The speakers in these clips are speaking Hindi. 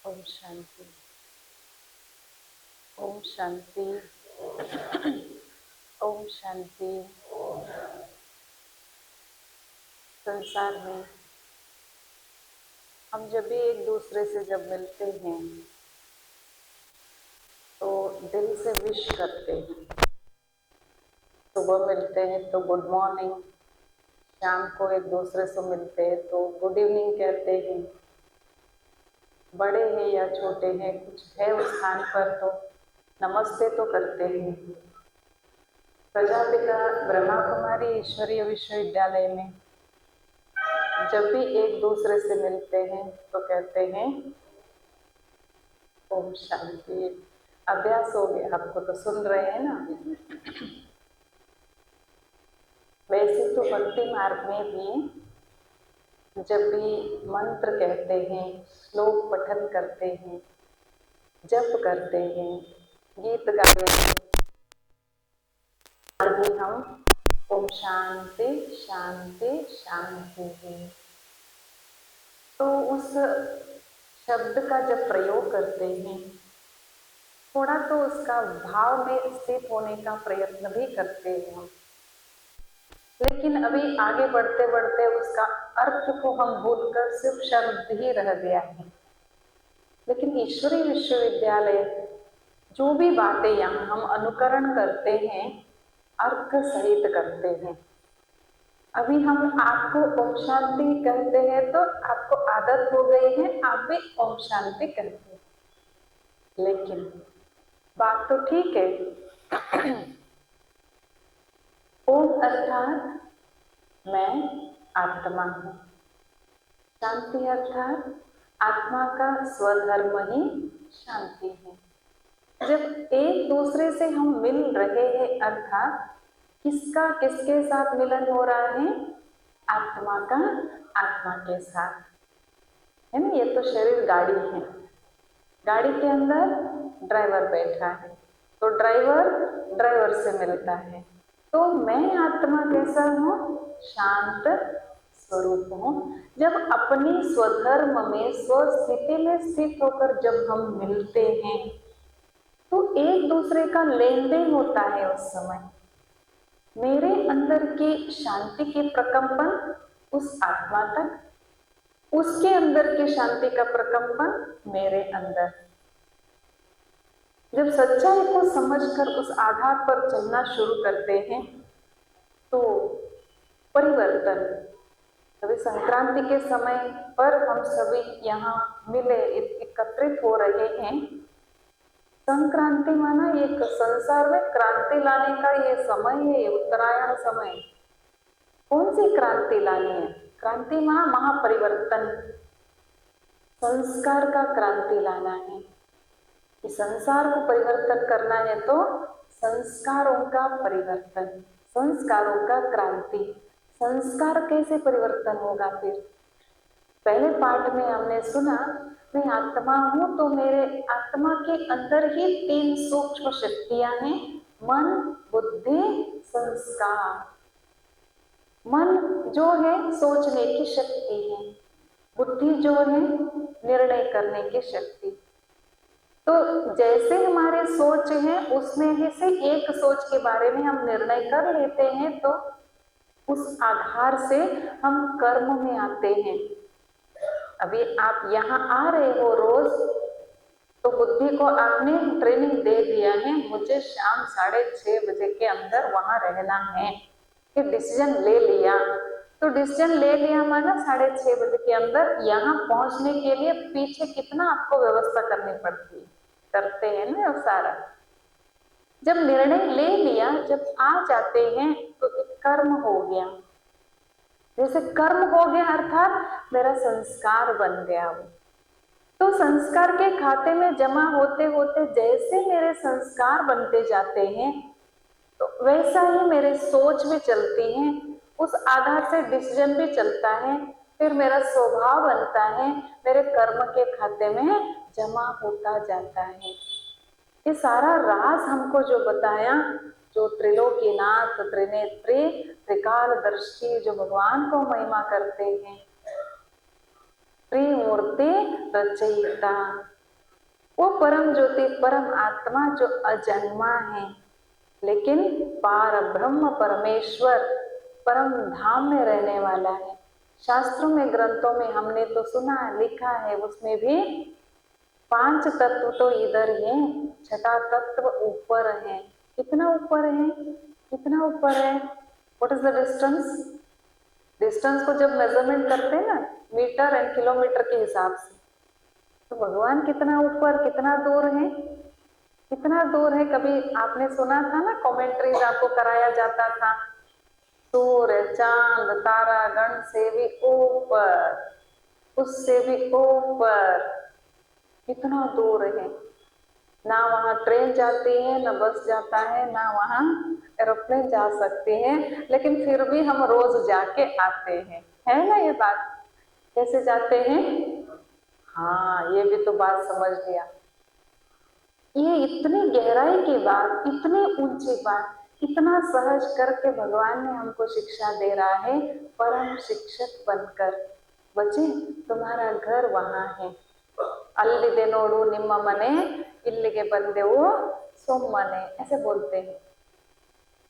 ओम शांति। ओम शांति। ओम शांति। संसार में हम जब भी एक दूसरे से जब मिलते हैं तो दिल से विश करते हैं। सुबह मिलते हैं तो गुड मॉर्निंग, शाम को एक दूसरे से मिलते हैं तो गुड इवनिंग कहते हैं। बड़े हैं या छोटे हैं, कुछ है उस स्थान पर तो नमस्ते तो करते हैं। प्रजापिता ब्रह्मा कुमारी ईश्वरीय विश्वविद्यालय में जब भी एक दूसरे से मिलते हैं तो कहते हैं ओम शांति। अभ्यास हो गया, आपको तो सुन रहे हैं ना। वैसे तो भक्ति मार्ग में भी जब भी मंत्र कहते हैं, श्लोक पठन करते हैं, जप करते हैं, गीत गाते हैं, भी हम ओम शांति शांति शांति है। तो उस शब्द का जब प्रयोग करते हैं, थोड़ा तो उसका भाव में स्थित होने का प्रयत्न भी करते हैं हम। लेकिन अभी आगे बढ़ते बढ़ते उसका अर्थ को हम भूलकर सिर्फ शब्द ही रह गया है। लेकिन ईश्वरीय विश्वविद्यालय जो भी बातें यहाँ हम अनुकरण करते हैं, अर्थ सहित करते हैं। अभी हम आपको ओम शांति कहते हैं तो आपको आदत हो गई है, आप भी ओम शांति कहते हैं। लेकिन बात तो ठीक है। ओम अर्थात मैं आत्मा हूँ, शांति अर्थात आत्मा का स्वधर्म ही शांति है। जब एक दूसरे से हम मिल रहे हैं, अर्थात किसका किसके साथ मिलन हो रहा है? आत्मा का आत्मा के साथ, है ना। ये तो शरीर गाड़ी है, गाड़ी के अंदर ड्राइवर बैठा है तो ड्राइवर ड्राइवर से मिलता है। तो मैं आत्मा कैसा हूँ? शांत स्वरूप हूँ। जब अपनी स्वधर्म में स्वस्थिति में स्थित होकर जब हम मिलते हैं तो एक दूसरे का लेन देन होता है। उस समय मेरे अंदर की शांति के प्रकंपन उस आत्मा तक, उसके अंदर की शांति का प्रकंपन मेरे अंदर। जब सच्चाई को समझकर उस आधार पर चलना शुरू करते हैं तो परिवर्तन। अभी संक्रांति के समय पर हम सभी यहाँ मिले, एकत्रित हो रहे हैं। संक्रांति माना एक संसार में क्रांति लाने का ये समय है, उत्तरायण समय। कौन सी क्रांति लानी है? क्रांति माना महापरिवर्तन, संस्कार का क्रांति लाना है। कि संसार को परिवर्तन करना है तो संस्कारों का परिवर्तन, संस्कारों का क्रांति। संस्कार कैसे परिवर्तन होगा? फिर पहले पाठ में हमने सुना मैं आत्मा हूं तो मेरे आत्मा के अंदर ही 3 सूक्ष्म शक्तियां हैं, मन, बुद्धि, संस्कार। मन जो है सोचने की शक्ति है, बुद्धि जो है निर्णय करने की शक्ति। तो जैसे हमारे सोच है उसमें ही से एक सोच के बारे में हम निर्णय कर लेते हैं तो उस आधार से हम कर्म में आते हैं। अभी आप यहाँ आ रहे हो रोज तो बुद्धि को आपने ट्रेनिंग दे दिया है, मुझे शाम 6:30 बजे के अंदर वहां रहना है। फिर डिसीजन ले लिया तो डिसीजन ले लिया माना 6:30 बजे के अंदर यहाँ पहुंचने के लिए पीछे कितना आपको व्यवस्था करनी पड़ती है, करते हैं ना सारा। जब निर्णय ले लिया, जब आ जाते हैं तो एक कर्म हो गया। जैसे कर्म हो गया अर्थात मेरा संस्कार बन गया वो। तो संस्कार के खाते में जमा होते होते जैसे मेरे संस्कार बनते जाते हैं तो वैसा ही मेरे सोच भी चलती है, उस आधार से डिसीजन भी चलता है, फिर मेरा स्वभाव बनता है, मेरे कर्म के खाते में जमा होता जाता है। ये सारा राज हमको जो बताया, जो त्रिलोकीनाथ, त्रिनेत्री, त्रिकालदर्शी जो भगवान को महिमा करते हैं, त्रिमूर्ति रचयिता, वो परम ज्योति परम आत्मा जो अजन्मा है, लेकिन पार ब्रह्म परमेश्वर परम धाम में रहने वाला है। शास्त्रों में ग्रंथों में हमने तो सुना लिखा है, उसमें भी 5 तत्व तो इधर है, छठा तत्व ऊपर है। कितना ऊपर है? कितना ऊपर है? What is the distance? Distance को जब मेजरमेंट करते हैं ना मीटर एंड किलोमीटर के हिसाब से, तो भगवान कितना ऊपर कितना दूर है? कितना दूर है? कभी आपने सुना था ना, कमेंट्रीज आपको कराया जाता था, सूर्य चांद तारा गण से भी ऊपर, उससे भी ऊपर, कितना दूर है। ना वहां ट्रेन जाती है, ना बस जाता है, ना वहां एरोप्लेन जा सकते हैं, लेकिन फिर भी हम रोज जाके आते हैं, है ना ये बात? कैसे जाते हैं? हाँ, ये भी तो बात समझ लिया। ये इतनी गहराई की बात, इतनी ऊंची बात, इतना सहज करके भगवान ने हमको शिक्षा दे रहा है, परम शिक्षक बनकर। बच्चे, तुम्हारा घर वहां है। अल्लिदे नोडु निम्म मने इल्लिगे बंदेवु सुम्मने, ऐसे बोलते हैं।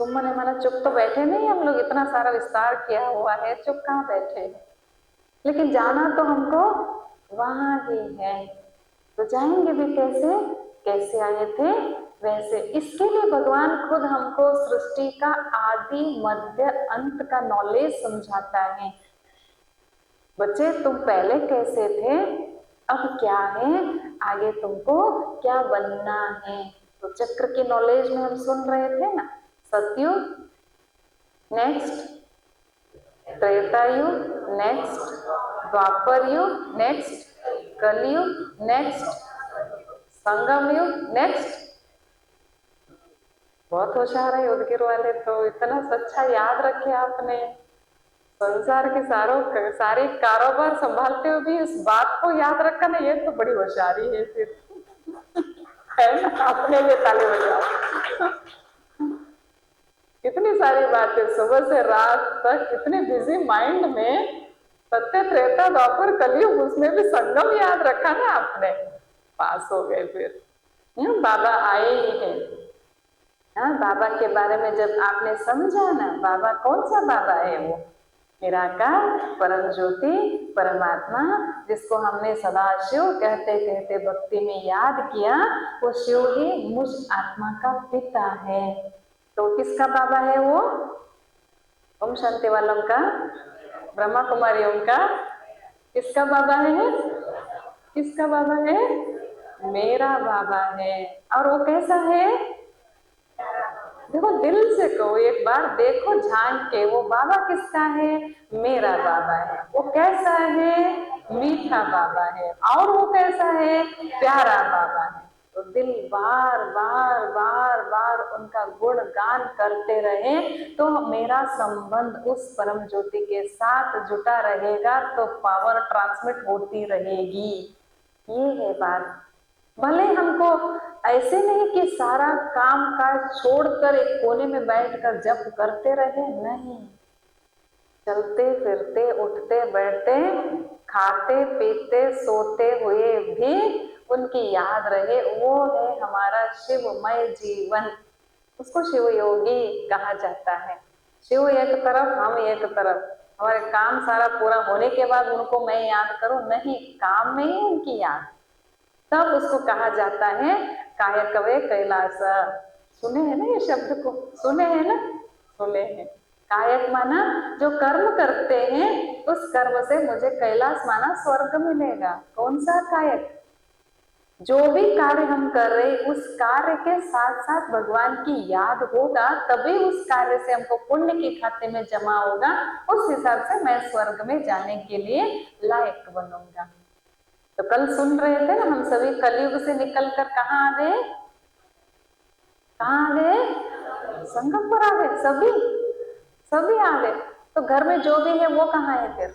सुम्मने माना चुप तो बैठे नहीं, हम लोग इतना सारा विस्तार किया हुआ है, चुप कहाँ बैठे हैं। लेकिन जाना तो हमको वहां ही है। तो जाएंगे भी कैसे? कैसे आए थे वैसे। इसके लिए भगवान खुद हमको सृष्टि का आदि मध्य अंत का नॉलेज समझाता है। बच्चे, तुम पहले कैसे थे, अब क्या है, आगे तुमको क्या बनना है। तो चक्र की नॉलेज में हम सुन रहे थे ना, सतयुग, नेक्स्ट त्रेता युग, नेक्स्ट द्वापर युग, नेक्स्ट कलयुग, नेक्स्ट संगम युग, नेक्स्ट। बहुत होशियार है उदगिर वाले तो, इतना सच्चा याद रखे आपने। संसार के सारे कारोबार संभालते हुए भी इस बात को याद रखा ना, ये तो बड़ी होशियारी है फिर, है ना? अपने लिए ताली बजाओ। कितनी सारी बातें सुबह से रात तक, इतने बिजी माइंड में सत्य त्रेता द्वापर कलयुग, उसमें भी संगम याद रखा ना आपने, पास हो गए फिर। बाबा आए ही है। हाँ, बाबा के बारे में जब आपने समझा ना, बाबा कौन सा बाबा है? वो निराकार परम ज्योति परमात्मा, जिसको हमने सदा शिव कहते कहते भक्ति में याद किया, वो शिव ही मुझ आत्मा का पिता है। तो किसका बाबा है वो? ओम शांति वालों का, ब्रह्मा कुमारियों का। किसका बाबा है? किसका बाबा है? मेरा बाबा है। और वो कैसा है? देखो, दिल से कहो एक बार, देखो झांक के, वो बाबा किसका है? मेरा बाबा है। वो कैसा है? मीठा बाबा है। और वो कैसा है? प्यारा बाबा है। तो दिल बार बार बार बार उनका गुणगान करते रहे, तो मेरा संबंध उस परम ज्योति के साथ जुटा रहेगा, तो पावर ट्रांसमिट होती रहेगी। ये है बात। भले हमको ऐसे नहीं कि सारा काम काज छोड़कर एक कोने में बैठकर जप करते रहे, नहीं। चलते फिरते उठते बैठते खाते पीते सोते हुए भी उनकी याद रहे, वो है हमारा शिवमय जीवन। उसको शिव योगी कहा जाता है। शिव एक तरफ, हम एक तरफ। हमारे काम सारा पूरा होने के बाद उनको मैं याद करूं, नहीं, काम में ही उनकी याद, तब उसको कहा जाता है कायकवे कैलास। सुने हैं ना ये शब्द को? सुने हैं ना? सुने हैं। कायक माना जो कर्म करते हैं, उस कर्म से मुझे कैलाश माना स्वर्ग मिलेगा। कौन सा कायक? जो भी कार्य हम कर रहे, उस कार्य के साथ साथ भगवान की याद होगा, तभी उस कार्य से हमको पुण्य के खाते में जमा होगा। उस हिसाब से मैं स्वर्ग में जाने के लिए लायक बनूंगा। तो कल सुन रहे थे ना, हम सभी कलयुग से निकलकर कहाँ आ गए? कहाँ आ गए? संगम पर आ गए। सभी सभी आ गए। तो घर में जो भी है वो कहाँ है फिर?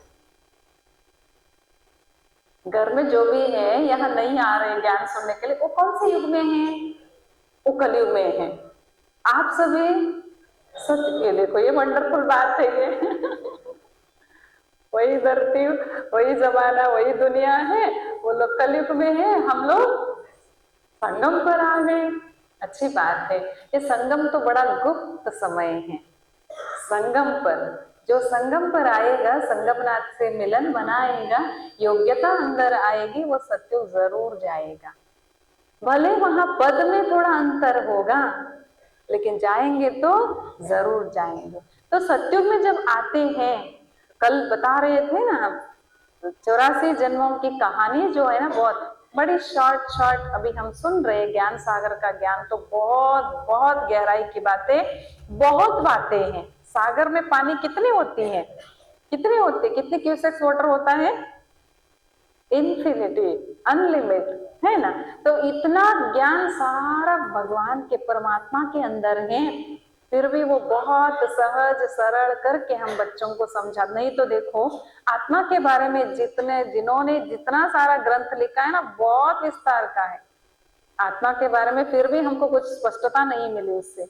घर में जो भी है, यहाँ नहीं आ रहे ज्ञान सुनने के लिए, वो कौन से युग में है? वो कलयुग में है। आप सभी सत्य, ये देखो, ये वंडरफुल बात है ये। वही धरती, वही जमाना, वही दुनिया है। वो लोग कलयुग में है, हम लोग संगम पर आ गए, अच्छी बात है। ये संगम तो बड़ा गुप्त समय है। संगम पर, जो संगम पर आएगा, संगमनाथ से मिलन बनाएगा, योग्यता अंदर आएगी, वो सत्युग जरूर जाएगा। भले वहां पद में थोड़ा अंतर होगा, लेकिन जाएंगे तो जरूर जाएंगे। तो सत्युग में जब आते हैं, कल बता रहे थे ना हम, 84 जन्मों की कहानी जो है ना, बहुत बड़ी शॉर्ट अभी हम सुन रहे हैं। ज्ञान सागर का ज्ञान तो बहुत बहुत गहराई की बातें, बहुत बातें हैं। सागर में पानी कितनी होती है, कितनी होती है, कितने क्यूसेक्स वाटर होता है? इन्फिनिटी, अनलिमिटेड, है ना। तो इतना ज्ञान सारा भगवान के, परमात्मा के अंदर है, फिर भी वो बहुत सहज सरल करके हम बच्चों को समझा। नहीं तो देखो, आत्मा के बारे में जिन्होंने जितना सारा ग्रंथ लिखा है ना, बहुत विस्तार का है आत्मा के बारे में, फिर भी हमको कुछ स्पष्टता नहीं मिली उससे।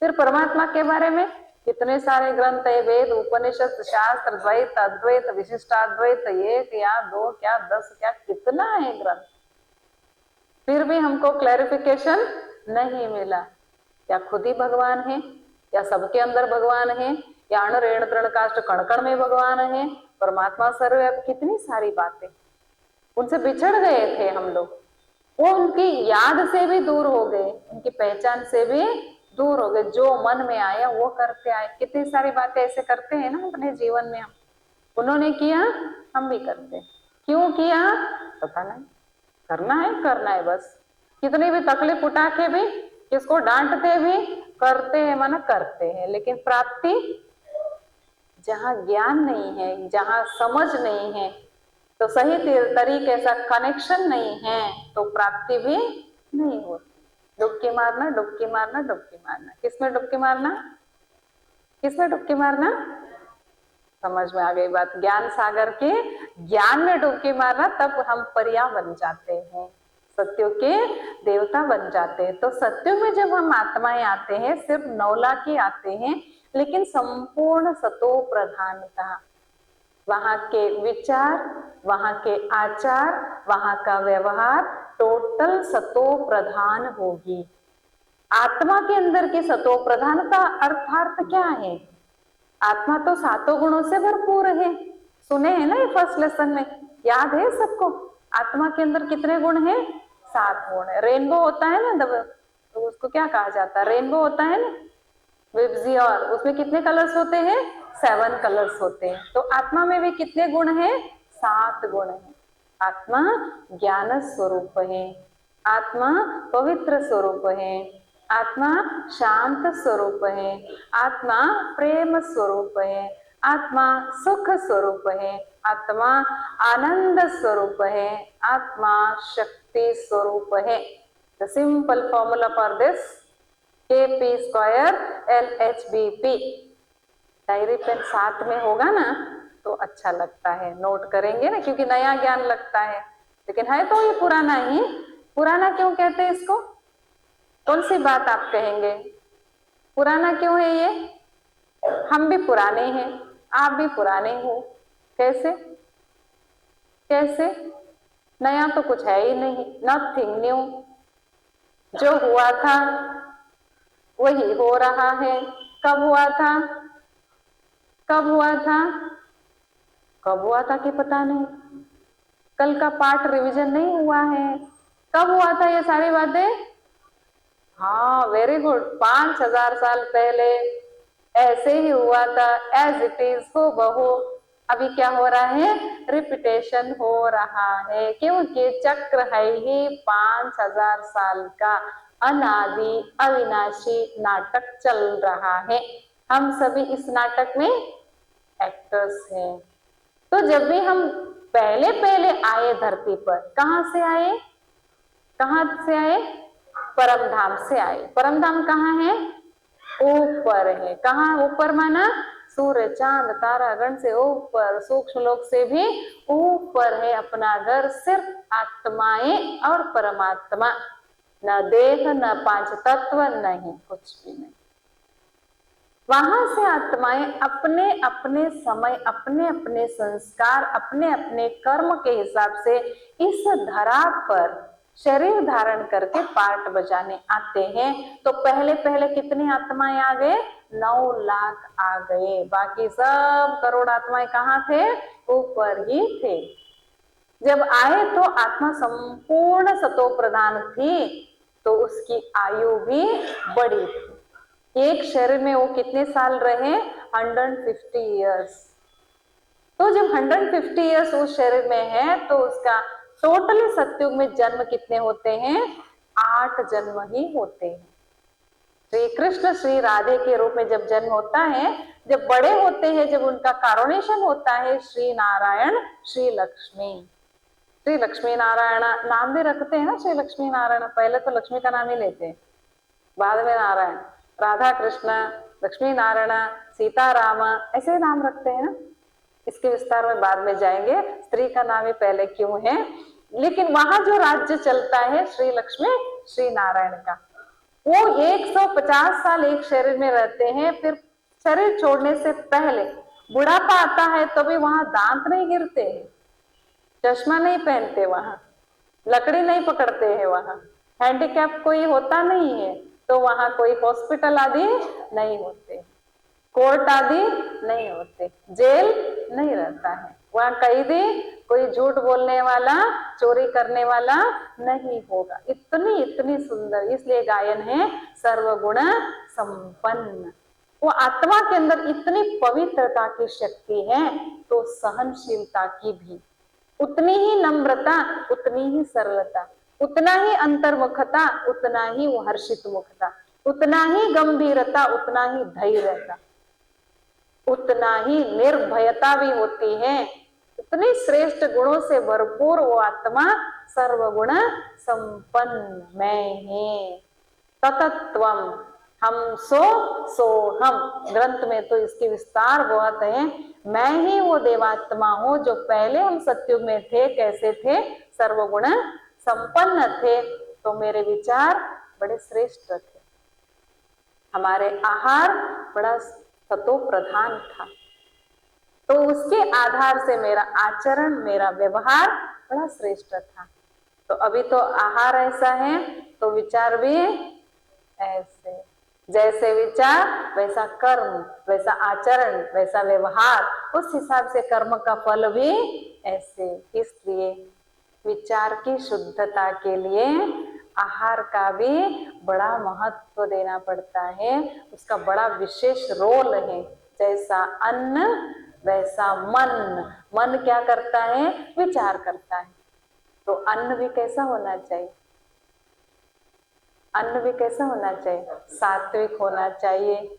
फिर परमात्मा के बारे में कितने सारे ग्रंथ है, वेद, उपनिषद, शास्त्र, द्वैत, अद्वैत, विशिष्टाद्वैत, एक या दो क्या 10 क्या कितना है ग्रंथ, फिर भी हमको क्लैरिफिकेशन नहीं मिला। या खुद ही भगवान है, या सबके अंदर भगवान है, या अण रेण तृण काष्ठ कण कण में भगवान है, परमात्मा सर्वव्यापी, कितनी सारी बातें। उनसे बिछड़ गए थे हम लोग, वो उनकी याद से भी दूर हो गए, उनकी पहचान से भी दूर हो गए। जो मन में आया वो करते आए। कितनी सारी बातें ऐसे करते हैं ना अपने जीवन में हम, उन्होंने किया हम भी करते। क्यों किया पता नहीं, करना है बस। कितनी भी तकलीफ उठा के भी, किसको डांटते भी करते हैं, माना करते हैं, लेकिन प्राप्ति, जहां ज्ञान नहीं है, जहां समझ नहीं है, तो सही तरीके से कनेक्शन नहीं है, तो प्राप्ति भी नहीं होती। डुबकी मारना, डुबकी मारना, डुबकी मारना, किसमें डुबकी मारना, किसमें डुबकी मारना? समझ में आ गई बात। ज्ञान सागर के ज्ञान में डुबकी मारना, तब हम परिया बन जाते हैं, सत्यों के देवता बन जाते हैं। तो सत्यों में जब हम आत्माएं आते हैं, सिर्फ 9 लाख ही आते हैं, लेकिन संपूर्ण सतो प्रधानता, वहां के विचार, वहां के आचार, वहां का व्यवहार टोटल सतो प्रधान होगी। आत्मा के अंदर की सतो प्रधानता अर्थात क्या है? आत्मा तो 7 गुणों से भरपूर है। सुने हैं ना ये फर्स्ट लेसन में, याद है सबको? आत्मा के अंदर कितने गुण हैं? 7 गुण है। रेनबो होता है ना, तो उसको क्या कहा जाता है? रेनबो होता है ना, विब्जी, और उसमें कितने कलर्स होते हैं? 7 कलर्स होते हैं। तो आत्मा में भी कितने गुण हैं? 7 गुण हैं। आत्मा ज्ञान स्वरूप है, आत्मा पवित्र स्वरूप है, आत्मा शांत स्वरूप है, आत्मा प्रेम स्वरूप है, आत्मा सुख स्वरूप है, आत्मा आनंद स्वरूप है, आत्मा शक्ति स्वरूप है। The simple formula for this, KP² LHBP। Diary pen साथ में होगा ना तो अच्छा लगता है, नोट करेंगे ना, क्योंकि नया ज्ञान लगता है, लेकिन है तो ये पुराना ही। पुराना क्यों कहते हैं इसको? कौन सी बात आप कहेंगे पुराना क्यों है ये? हम भी पुराने हैं, आप भी पुराने हो। कैसे कैसे? नया तो कुछ है ही नहीं, नथिंग न्यू। जो हुआ था वही हो रहा है। कब हुआ था? कब हुआ था? कब हुआ था कि पता नहीं। कल का पाठ रिवीजन नहीं हुआ है। कब हुआ था ये सारी बातें? हाँ, वेरी गुड। 5000 साल पहले ऐसे ही हुआ था, एज इट इज, हो बहू। अभी क्या हो रहा है? रिपीटेशन हो रहा है, क्योंकि चक्र है ही 5000 साल का अनादि अविनाशी नाटक चल रहा है। हम सभी इस नाटक में एक्टर्स हैं। तो जब भी हम पहले पहले आए धरती पर, कहां से आए? कहां से आए? परम धाम से आए। परम धाम कहाँ है? ऊपर है। कहाँ ऊपर? माना सूर्य चांद तारा गण से ऊपर, सूक्ष्म लोक से भी ऊपर है अपना घर। सिर्फ आत्माएं और परमात्मा, न देह, न 5 तत्व, नहीं कुछ भी नहीं। वहां से आत्माएं अपने अपने समय, अपने अपने संस्कार, अपने अपने कर्म के हिसाब से इस धरा पर शरीर धारण करके पार्ट बजाने आते हैं। तो पहले पहले कितनी आत्माएं आ गए? 9 लाख आ गए। बाकी सब करोड़ आत्माएं कहाँ थे? ऊपर ही थे। जब आए तो आत्मा संपूर्ण सतो प्रधान थी, तो उसकी आयु भी बड़ी थी। एक शरीर में वो कितने साल रहे? 150 ईयर्स। तो जब 150 ईयर्स उस शरीर में है तो उसका टोटली सतयुग में जन्म कितने होते हैं? 8 जन्म ही होते हैं। श्री कृष्ण श्री राधे के रूप में जब जन्म होता है, जब बड़े होते हैं, जब उनका कारुणेशन होता है, श्री नारायण श्री लक्ष्मी नारायण नाम भी रखते हैं ना। श्री लक्ष्मी नारायण, पहले तो लक्ष्मी का नाम ही लेते हैं, बाद में नारायण। राधा कृष्ण, लक्ष्मी नारायण, सीता राम, ऐसे नाम रखते हैं ना। इसके विस्तार में बाद में जाएंगे, स्त्री का नाम ही पहले क्यों है। लेकिन वहां जो राज्य चलता है श्री लक्ष्मी श्री नारायण का, वो 150 साल एक शरीर में रहते हैं। फिर शरीर छोड़ने से पहले बुढ़ापा आता है तो भी वहां दांत नहीं गिरते हैं, चश्मा नहीं पहनते, वहां लकड़ी नहीं पकड़ते हैं, वहां हैंडीकैप कोई होता नहीं है, तो वहां कोई हॉस्पिटल आदि नहीं होते, कोर्ट आदि नहीं होते, जेल नहीं रहता है वहां, कैदी कोई झूठ बोलने वाला, चोरी करने वाला नहीं होगा। इतनी इतनी सुंदर, इसलिए गायन है सर्वगुण संपन्न। वो आत्मा के अंदर इतनी पवित्रता की शक्ति है, तो सहनशीलता की भी उतनी ही नम्रता, उतनी ही सरलता, उतना ही अंतर्मुखता, उतना ही वो हर्षित मुखता, उतना ही गंभीरता, उतना ही धैर्यता, उतना ही निर्भयता भी होती है। इतनी श्रेष्ठ गुणों से भरपूर वो आत्मा सर्वगुण संपन्न मैं ही ततत्वम, हम सो हम। ग्रंथ में तो इसकी विस्तार बहुत है। मैं ही वो देवात्मा हूं जो पहले हम सतयुग में थे। कैसे थे? सर्वगुण संपन्न थे। तो मेरे विचार बड़े श्रेष्ठ थे, हमारे आहार बड़ा सतो प्रधान था, तो उसके आधार से मेरा आचरण, मेरा व्यवहार बड़ा श्रेष्ठ था। तो अभी तो आहार ऐसा है तो विचार भी ऐसे, जैसे विचार वैसा कर्म, वैसा आचरण, वैसा व्यवहार, उस हिसाब से कर्म का फल भी ऐसे। इसलिए विचार की शुद्धता के लिए आहार का भी बड़ा महत्व देना पड़ता है, उसका बड़ा विशेष रोल है। जैसा अन्न वैसा मन, मन क्या करता है? विचार करता है। तो अन्न भी कैसा होना चाहिए? अन्न भी कैसा होना चाहिए? सात्विक होना चाहिए।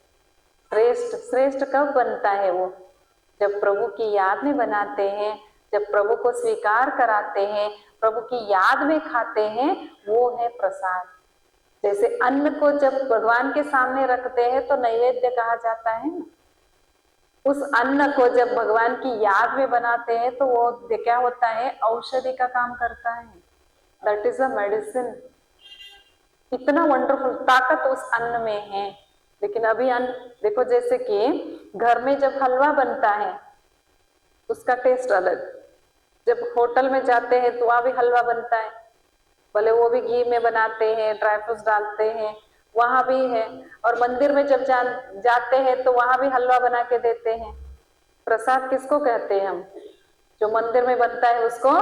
श्रेष्ठ, श्रेष्ठ कब बनता है वो? जब प्रभु की याद में बनाते हैं, जब प्रभु को स्वीकार कराते हैं, प्रभु की याद में खाते हैं, वो है प्रसाद। जैसे अन्न को जब भगवान के सामने रखते हैं तो नैवेद्य कहा जाता है ना। उस अन्न को जब भगवान की याद में बनाते हैं तो वो क्या होता है? औषधि का काम करता है। That is a medicine. इतना वंडरफुल ताकत उस अन्न में है। लेकिन अभी अन्न देखो, जैसे कि घर में जब हलवा बनता है उसका टेस्ट अलग, जब होटल में जाते हैं तो वहां भी हलवा बनता है, भले वो भी घी में बनाते हैं, ड्राई फ्रूट्स डालते हैं, वहां भी है। और मंदिर में जब जाते हैं तो वहां भी हलवा बना के देते हैं। प्रसाद किसको कहते हैं हम? जो मंदिर में बनता है उसको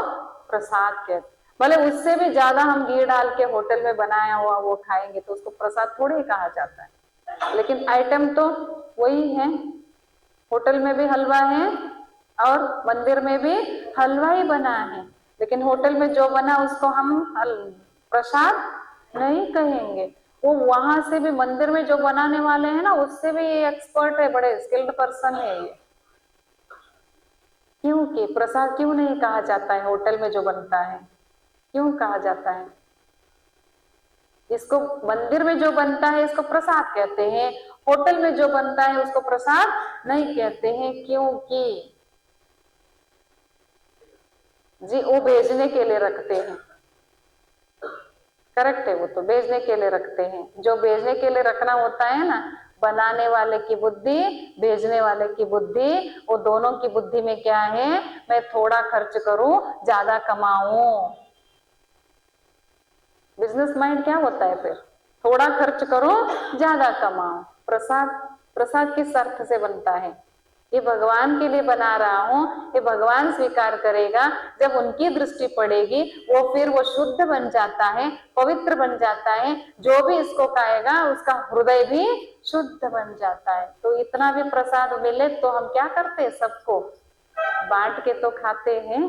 प्रसाद कहते हैं। भले उससे भी ज्यादा हम घी डाल के होटल में बनाया हुआ वो खाएंगे तो उसको प्रसाद थोड़ी कहा जाता है, लेकिन आइटम तो वही है। होटल में भी हलवा है और मंदिर में भी हलवा ही बना है, लेकिन होटल में जो बना उसको हम प्रसाद नहीं कहेंगे। वो वहां से भी, मंदिर में जो बनाने वाले हैं ना, उससे भी ये एक्सपर्ट है, बड़े स्किल्ड पर्सन है ये। क्योंकि प्रसाद क्यों नहीं कहा जाता है? होटल में जो बनता है क्यों कहा जाता है? इसको मंदिर में जो बनता है इसको प्रसाद कहते हैं, होटल में जो बनता है उसको प्रसाद नहीं कहते हैं। क्योंकि जी वो भेजने के लिए रखते हैं। करेक्ट है, वो तो भेजने के लिए रखते हैं। जो भेजने के लिए रखना होता है ना, बनाने वाले की बुद्धि, भेजने वाले की बुद्धि, वो दोनों की बुद्धि में क्या है? मैं थोड़ा खर्च करूं, ज्यादा कमाऊं। बिजनेस माइंड क्या होता है फिर? थोड़ा खर्च करो, ज्यादा कमाओ। प्रसाद, प्रसाद किस अर्थ से बनता है? ये भगवान के लिए बना रहा हूं, ये भगवान स्वीकार करेगा। जब उनकी दृष्टि पड़ेगी वो फिर वो शुद्ध बन जाता है, पवित्र बन जाता है। जो भी इसको खाएगा उसका हृदय भी शुद्ध बन जाता है। तो इतना भी प्रसाद मिले तो हम क्या करते हैं? सबको बांट के तो खाते हैं।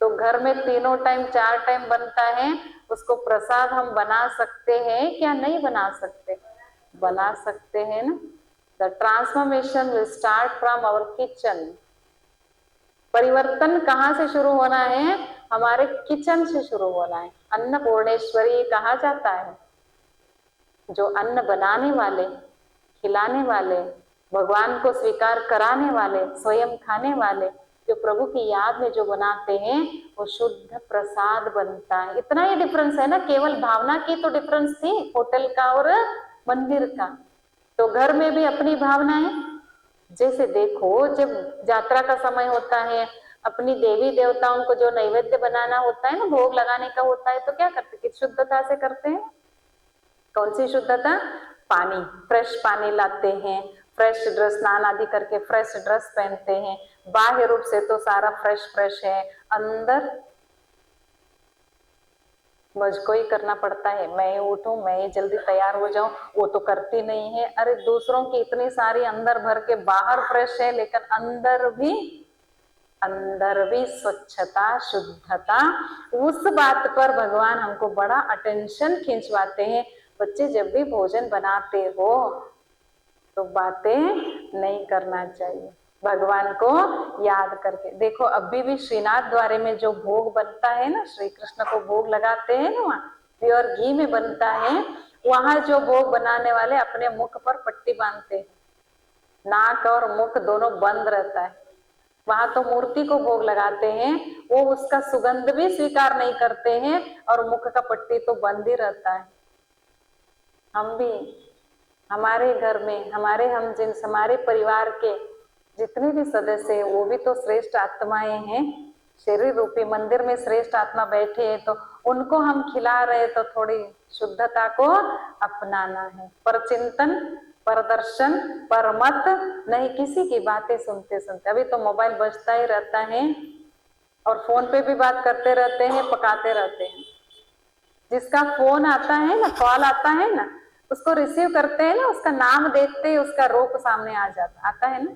तो घर में तीनों टाइम 4 टाइम बनता है, उसको प्रसाद हम बना सकते हैं क्या नहीं बना सकते? बना सकते हैं ना। The transformation will start from our kitchen. परिवर्तन कहाँ से शुरू होना है? हमारे किचन से शुरू होना है। अन्नपूर्णेश्वरी कहा जाता है। जो अन्न बनाने वाले, खिलाने वाले, भगवान को स्वीकार कराने वाले, स्वयं खाने वाले, जो प्रभु की याद में जो बनाते हैं वो शुद्ध प्रसाद बनता है। इतना ही डिफरेंस है ना। केवल भावना की तो डिफरेंस थी होटल का और मंदिर का। तो घर में भी अपनी भावना है। जैसे देखो, जब यात्रा का समय होता है, अपनी देवी देवताओं को जो नैवेद्य बनाना होता है ना, भोग लगाने का होता है, तो क्या करते? किस शुद्धता से करते हैं? कौन सी शुद्धता? पानी, फ्रेश पानी लाते हैं, फ्रेश ड्रेस, स्नान आदि करके फ्रेश ड्रेस पहनते हैं। बाह्य रूप से तो सारा फ्रेश फ्रेश है, अंदर मुझको ही करना पड़ता है। मैं ही उठूं, मैं ही जल्दी तैयार हो जाऊं, वो तो करती नहीं है। अरे दूसरों की इतनी सारी अंदर भर के बाहर फ्रेश है, लेकिन अंदर भी स्वच्छता, शुद्धता, उस बात पर भगवान हमको बड़ा अटेंशन खिंचवाते हैं। बच्चे जब भी भोजन बनाते हो तो बातें नहीं करना चाहिए, भगवान को याद करके। देखो अभी भी श्रीनाथ द्वारे में जो भोग बनता है ना, श्री कृष्ण को भोग लगाते हैं ना, वहाँ प्योर घी में बनता है। वहां जो भोग बनाने वाले अपने मुख पर पट्टी बांधते हैं, नाक और मुख दोनों बंद रहता है। वहां तो मूर्ति को भोग लगाते हैं, वो उसका सुगंध भी स्वीकार नहीं करते हैं और मुख का पट्टी तो बंद ही रहता है। हम भी हमारे घर में हमारे परिवार के जितने भी सदस्य हैं वो भी तो श्रेष्ठ आत्माएं हैं। शरीर रूपी मंदिर में श्रेष्ठ आत्मा बैठे हैं, तो उनको हम खिला रहे, तो थोड़ी शुद्धता को अपनाना है। पर चिंतन, पर दर्शन, पर मत नहीं, किसी की बातें सुनते सुनते। अभी तो मोबाइल बजता ही रहता है और फोन पे भी बात करते रहते हैं, पकाते रहते हैं। जिसका फोन आता है ना, कॉल आता है ना, उसको रिसीव करते हैं ना, उसका नाम देखते ही उसका रूप सामने आ जाता, आता है ना,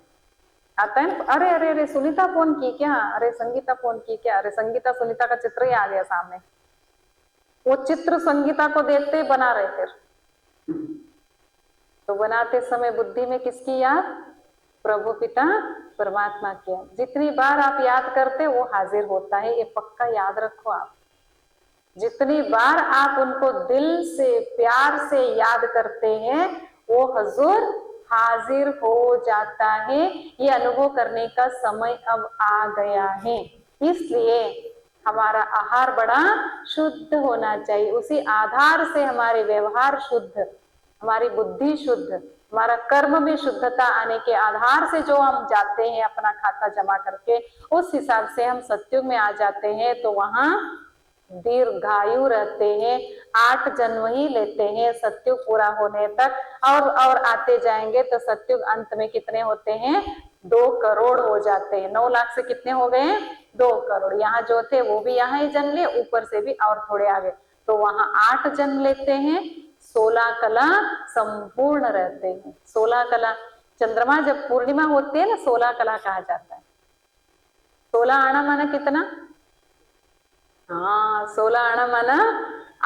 आता है ना। अरे अरे अरे सुनीता फोन की क्या? अरे संगीता फोन की क्या? अरे संगीता, सुनीता का चित्र ही आ गया सामने। वो चित्र संगीता को देखते ही बना रहे फिर। तो बनाते समय बुद्धि में किसकी याद? प्रभु पिता परमात्मा की याद। जितनी बार आप याद करते वो हाजिर होता है, ये पक्का याद रखो आप। जितनी बार आप उनको दिल से प्यार से याद करते हैं वो हजूर हाजिर हो जाता है। ये अनुभव करने का समय अब आ गया है। इसलिए हमारा आहार बड़ा शुद्ध होना चाहिए, उसी आधार से हमारे व्यवहार शुद्ध, हमारी बुद्धि शुद्ध, हमारा कर्म में शुद्धता आने के आधार से जो हम जाते हैं अपना खाता जमा करके, उस हिसाब से हम सत्युग में आ जाते हैं। तो वहां दीर्घायु रहते हैं, 8 जन्म ही लेते हैं सत्युग पूरा होने तक। और आते जाएंगे तो सत्युग अंत में कितने होते हैं? 2 करोड़ हो जाते हैं। 9 लाख से कितने हो गए? 2 करोड़। यहाँ जो थे वो भी यहाँ ही जन्म ले, ऊपर से भी और थोड़े आगे, तो वहां 8 जन्म लेते हैं। 16 कला संपूर्ण रहते हैं। 16 कला, चंद्रमा जब पूर्णिमा होती है ना, 16 कला कहा जाता है। 16 आना माना कितना? हाँ 16 आना माना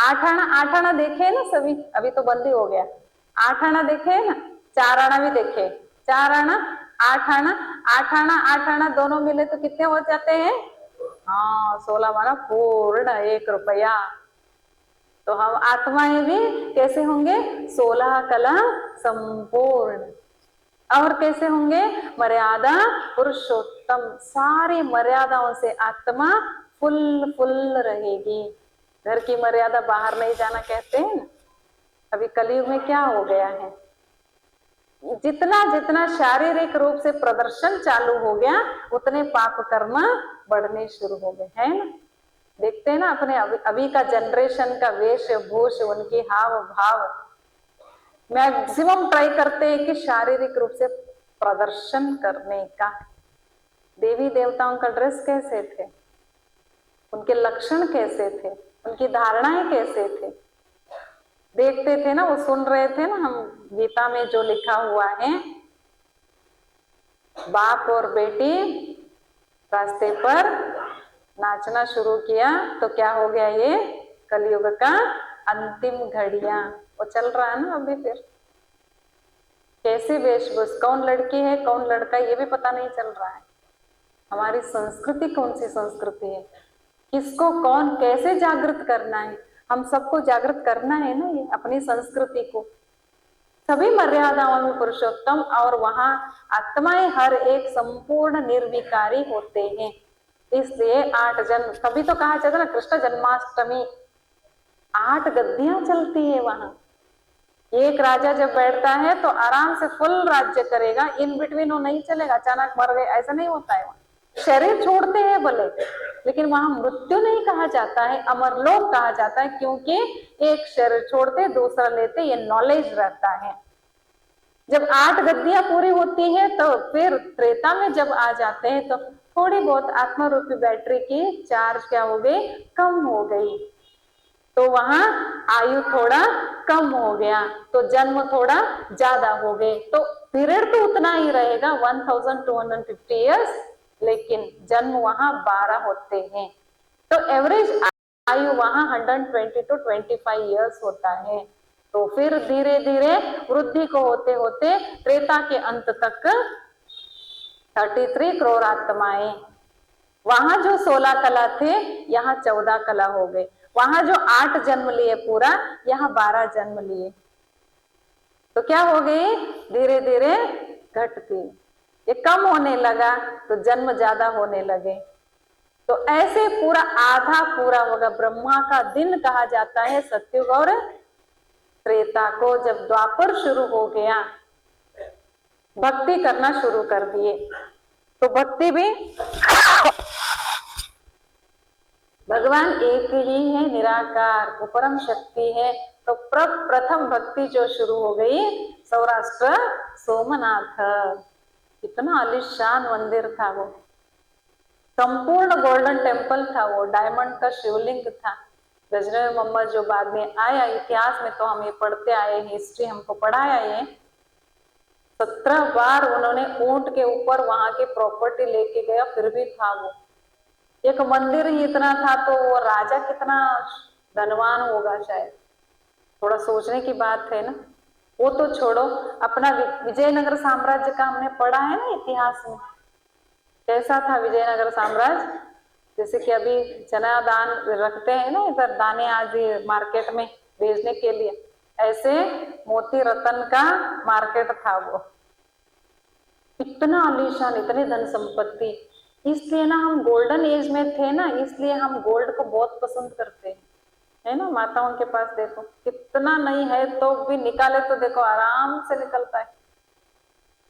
8 आना। 8 आना देखे ना सभी, अभी तो बंद ही हो गया। 8 आना देखे ना, 4 आना भी देखे। 4 आना, 8 आना, 8 आना, 8 आना दोनों मिले तो कितने हो जाते हैं? हाँ 16 माना पूर्ण 1 रुपया। तो हम आत्माएं भी कैसे होंगे? 16 कला संपूर्ण। और कैसे होंगे? मर्यादा पुरुषोत्तम। सारी मर्यादाओं से आत्मा फुल फुल रहेगी। घर की मर्यादा बाहर नहीं जाना कहते हैं ना। अभी कलयुग में क्या हो गया है, जितना जितना शारीरिक रूप से प्रदर्शन चालू हो गया उतने पाप कर्म बढ़ने शुरू हो गए, है ना। देखते देखते हैं ना अपने अभी का जनरेशन का वेशभूष, उनके हाव भाव, मैक्सिमम ट्राई करते हैं कि शारीरिक रूप से प्रदर्शन करने का। देवी देवताओं का ड्रेस कैसे थे, उनके लक्षण कैसे थे, उनकी धारणाएं कैसे थे, देखते थे ना, वो सुन रहे थे ना हम, गीता में जो लिखा हुआ है, बाप और बेटी रास्ते पर नाचना शुरू किया तो क्या हो गया, ये कलयुग का अंतिम घड़ियां, वो चल रहा है ना अभी। फिर कैसे वेशभूष, कौन लड़की है कौन लड़का है ये भी पता नहीं चल रहा है। हमारी संस्कृति कौन सी संस्कृति है, किसको कौन कैसे जागृत करना है, हम सबको जागृत करना है ना, ये अपनी संस्कृति को। सभी मर्यादाओं में पुरुषोत्तम, और वहां आत्माएं हर एक संपूर्ण निर्विकारी होते हैं। इसलिए 8 जन्म, तभी तो कहा जाता है ना कृष्ण जन्माष्टमी, 8 गद्दियां चलती है वहां। एक राजा जब बैठता है तो आराम से फुल राज्य करेगा, इन बिटवीन वो नहीं चलेगा, अचानक मर गए ऐसा नहीं होता है। वहां शरीर छोड़ते हैं भले, लेकिन वहां मृत्यु नहीं कहा जाता है, अमरलोक कहा जाता है, क्योंकि एक शरीर छोड़ते दूसरा लेते, ये नॉलेज रहता है। जब 8 गद्दियां पूरी होती है तो फिर त्रेता में जब आ जाते हैं तो थोड़ी बहुत आत्मा रूपी बैटरी की चार्ज क्या हो गई, कम हो गई, तो वहां आयु थोड़ा कम हो गया, तो जन्म थोड़ा ज्यादा हो गए, तो पीरियड तो उतना ही रहेगा 1250 ईयर्स, लेकिन जन्म वहां 12 होते हैं, तो एवरेज आयु वहां 120 to 25 ईयर्स होता है। तो फिर धीरे धीरे वृद्धि को होते होते त्रेता के अंत तक 33 करोड़ आत्माएं, वहां जो 16 कला थे यहाँ 14 कला हो गए, वहां जो 8 जन्म लिए पूरा, यहाँ 12 जन्म लिए, तो क्या हो गई, धीरे धीरे घटती, ये कम होने लगा तो जन्म ज्यादा होने लगे, तो ऐसे पूरा आधा पूरा होगा। ब्रह्मा का दिन कहा जाता है सत्युग और त्रेता को। जब द्वापर शुरू हो गया, भक्ति करना शुरू कर दिए, तो भक्ति भी भगवान एक ही है, निराकार, वो परम शक्ति है, तो प्रथम भक्ति जो शुरू हो गई सौराष्ट्र सोमनाथ, कितना आलीशान मंदिर था वो, संपूर्ण गोल्डन टेम्पल था वो, डायमंड का शिवलिंग था। गजनवी मोहम्मद जो बाद में आया, इतिहास में तो हम ये पढ़ते आए, हिस्ट्री हमको पढ़ाया, ये 17 बार उन्होंने ऊंट के ऊपर वहां के प्रॉपर्टी लेके गया, फिर भी था वो, एक मंदिर ही इतना था, तो वो राजा कितना धनवान होगा शायद, थोड़ा सोचने की बात है ना। वो तो छोड़ो, अपना विजयनगर साम्राज्य का हमने पढ़ा है ना इतिहास में, कैसा था विजयनगर साम्राज्य। जैसे कि अभी चना दान रखते हैं ना इधर, दाने आदि मार्केट में बेचने के लिए, ऐसे मोती रतन का मार्केट था वो, इतना आलीशान, इतनी धन संपत्ति। इसलिए ना हम गोल्डन एज में थे ना, इसलिए हम गोल्ड को बहुत पसंद करते हैं, है ना। माताओं के पास देखो कितना नहीं है तो भी निकाले तो देखो आराम से निकलता है।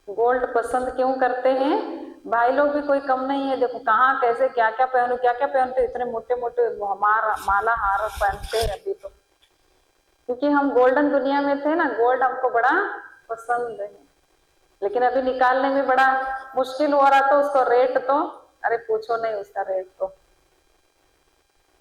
गोल्ड पसंद क्यों करते हैं, भाई लोग भी कोई कम नहीं है, देखो कहाँ कैसे क्या क्या पहनू, क्या क्या पहनते, इतने मोटे मोटे माला हार पहनते हैं अभी तो, क्योंकि हम गोल्डन दुनिया में थे ना, गोल्ड हमको बड़ा पसंद है। लेकिन अभी निकालने में बड़ा मुश्किल हो रहा, तो उसको रेट तो अरे पूछो नहीं उसका रेट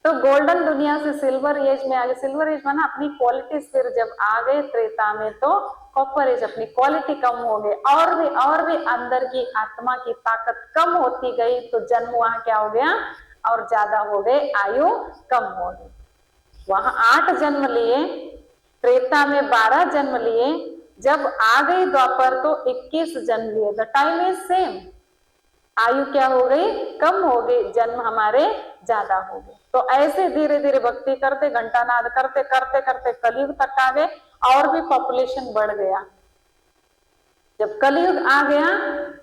तो गोल्डन दुनिया से सिल्वर एज में आ गए। सिल्वर एज में ना अपनी क्वालिटी फिर जब आ गए त्रेता में, तो कॉपर एज, अपनी क्वालिटी कम हो गई, और भी अंदर की आत्मा की ताकत कम होती गई, तो जन्म वहां क्या हो गया, और ज्यादा हो गए, आयु कम हो गई। वहां 8 जन्म लिए, त्रेता में 12 जन्म लिए, जब आ गई द्वापर तो 21 जन्म लिए। द टाइम इज सेम, आयु क्या हो गई, कम हो गई, जन्म हमारे ज्यादा हो गए। तो ऐसे धीरे धीरे भक्ति करते, घंटानाद करते करते करते कलयुग तक आ गए, और भी पॉपुलेशन बढ़ गया। जब कलयुग आ गया,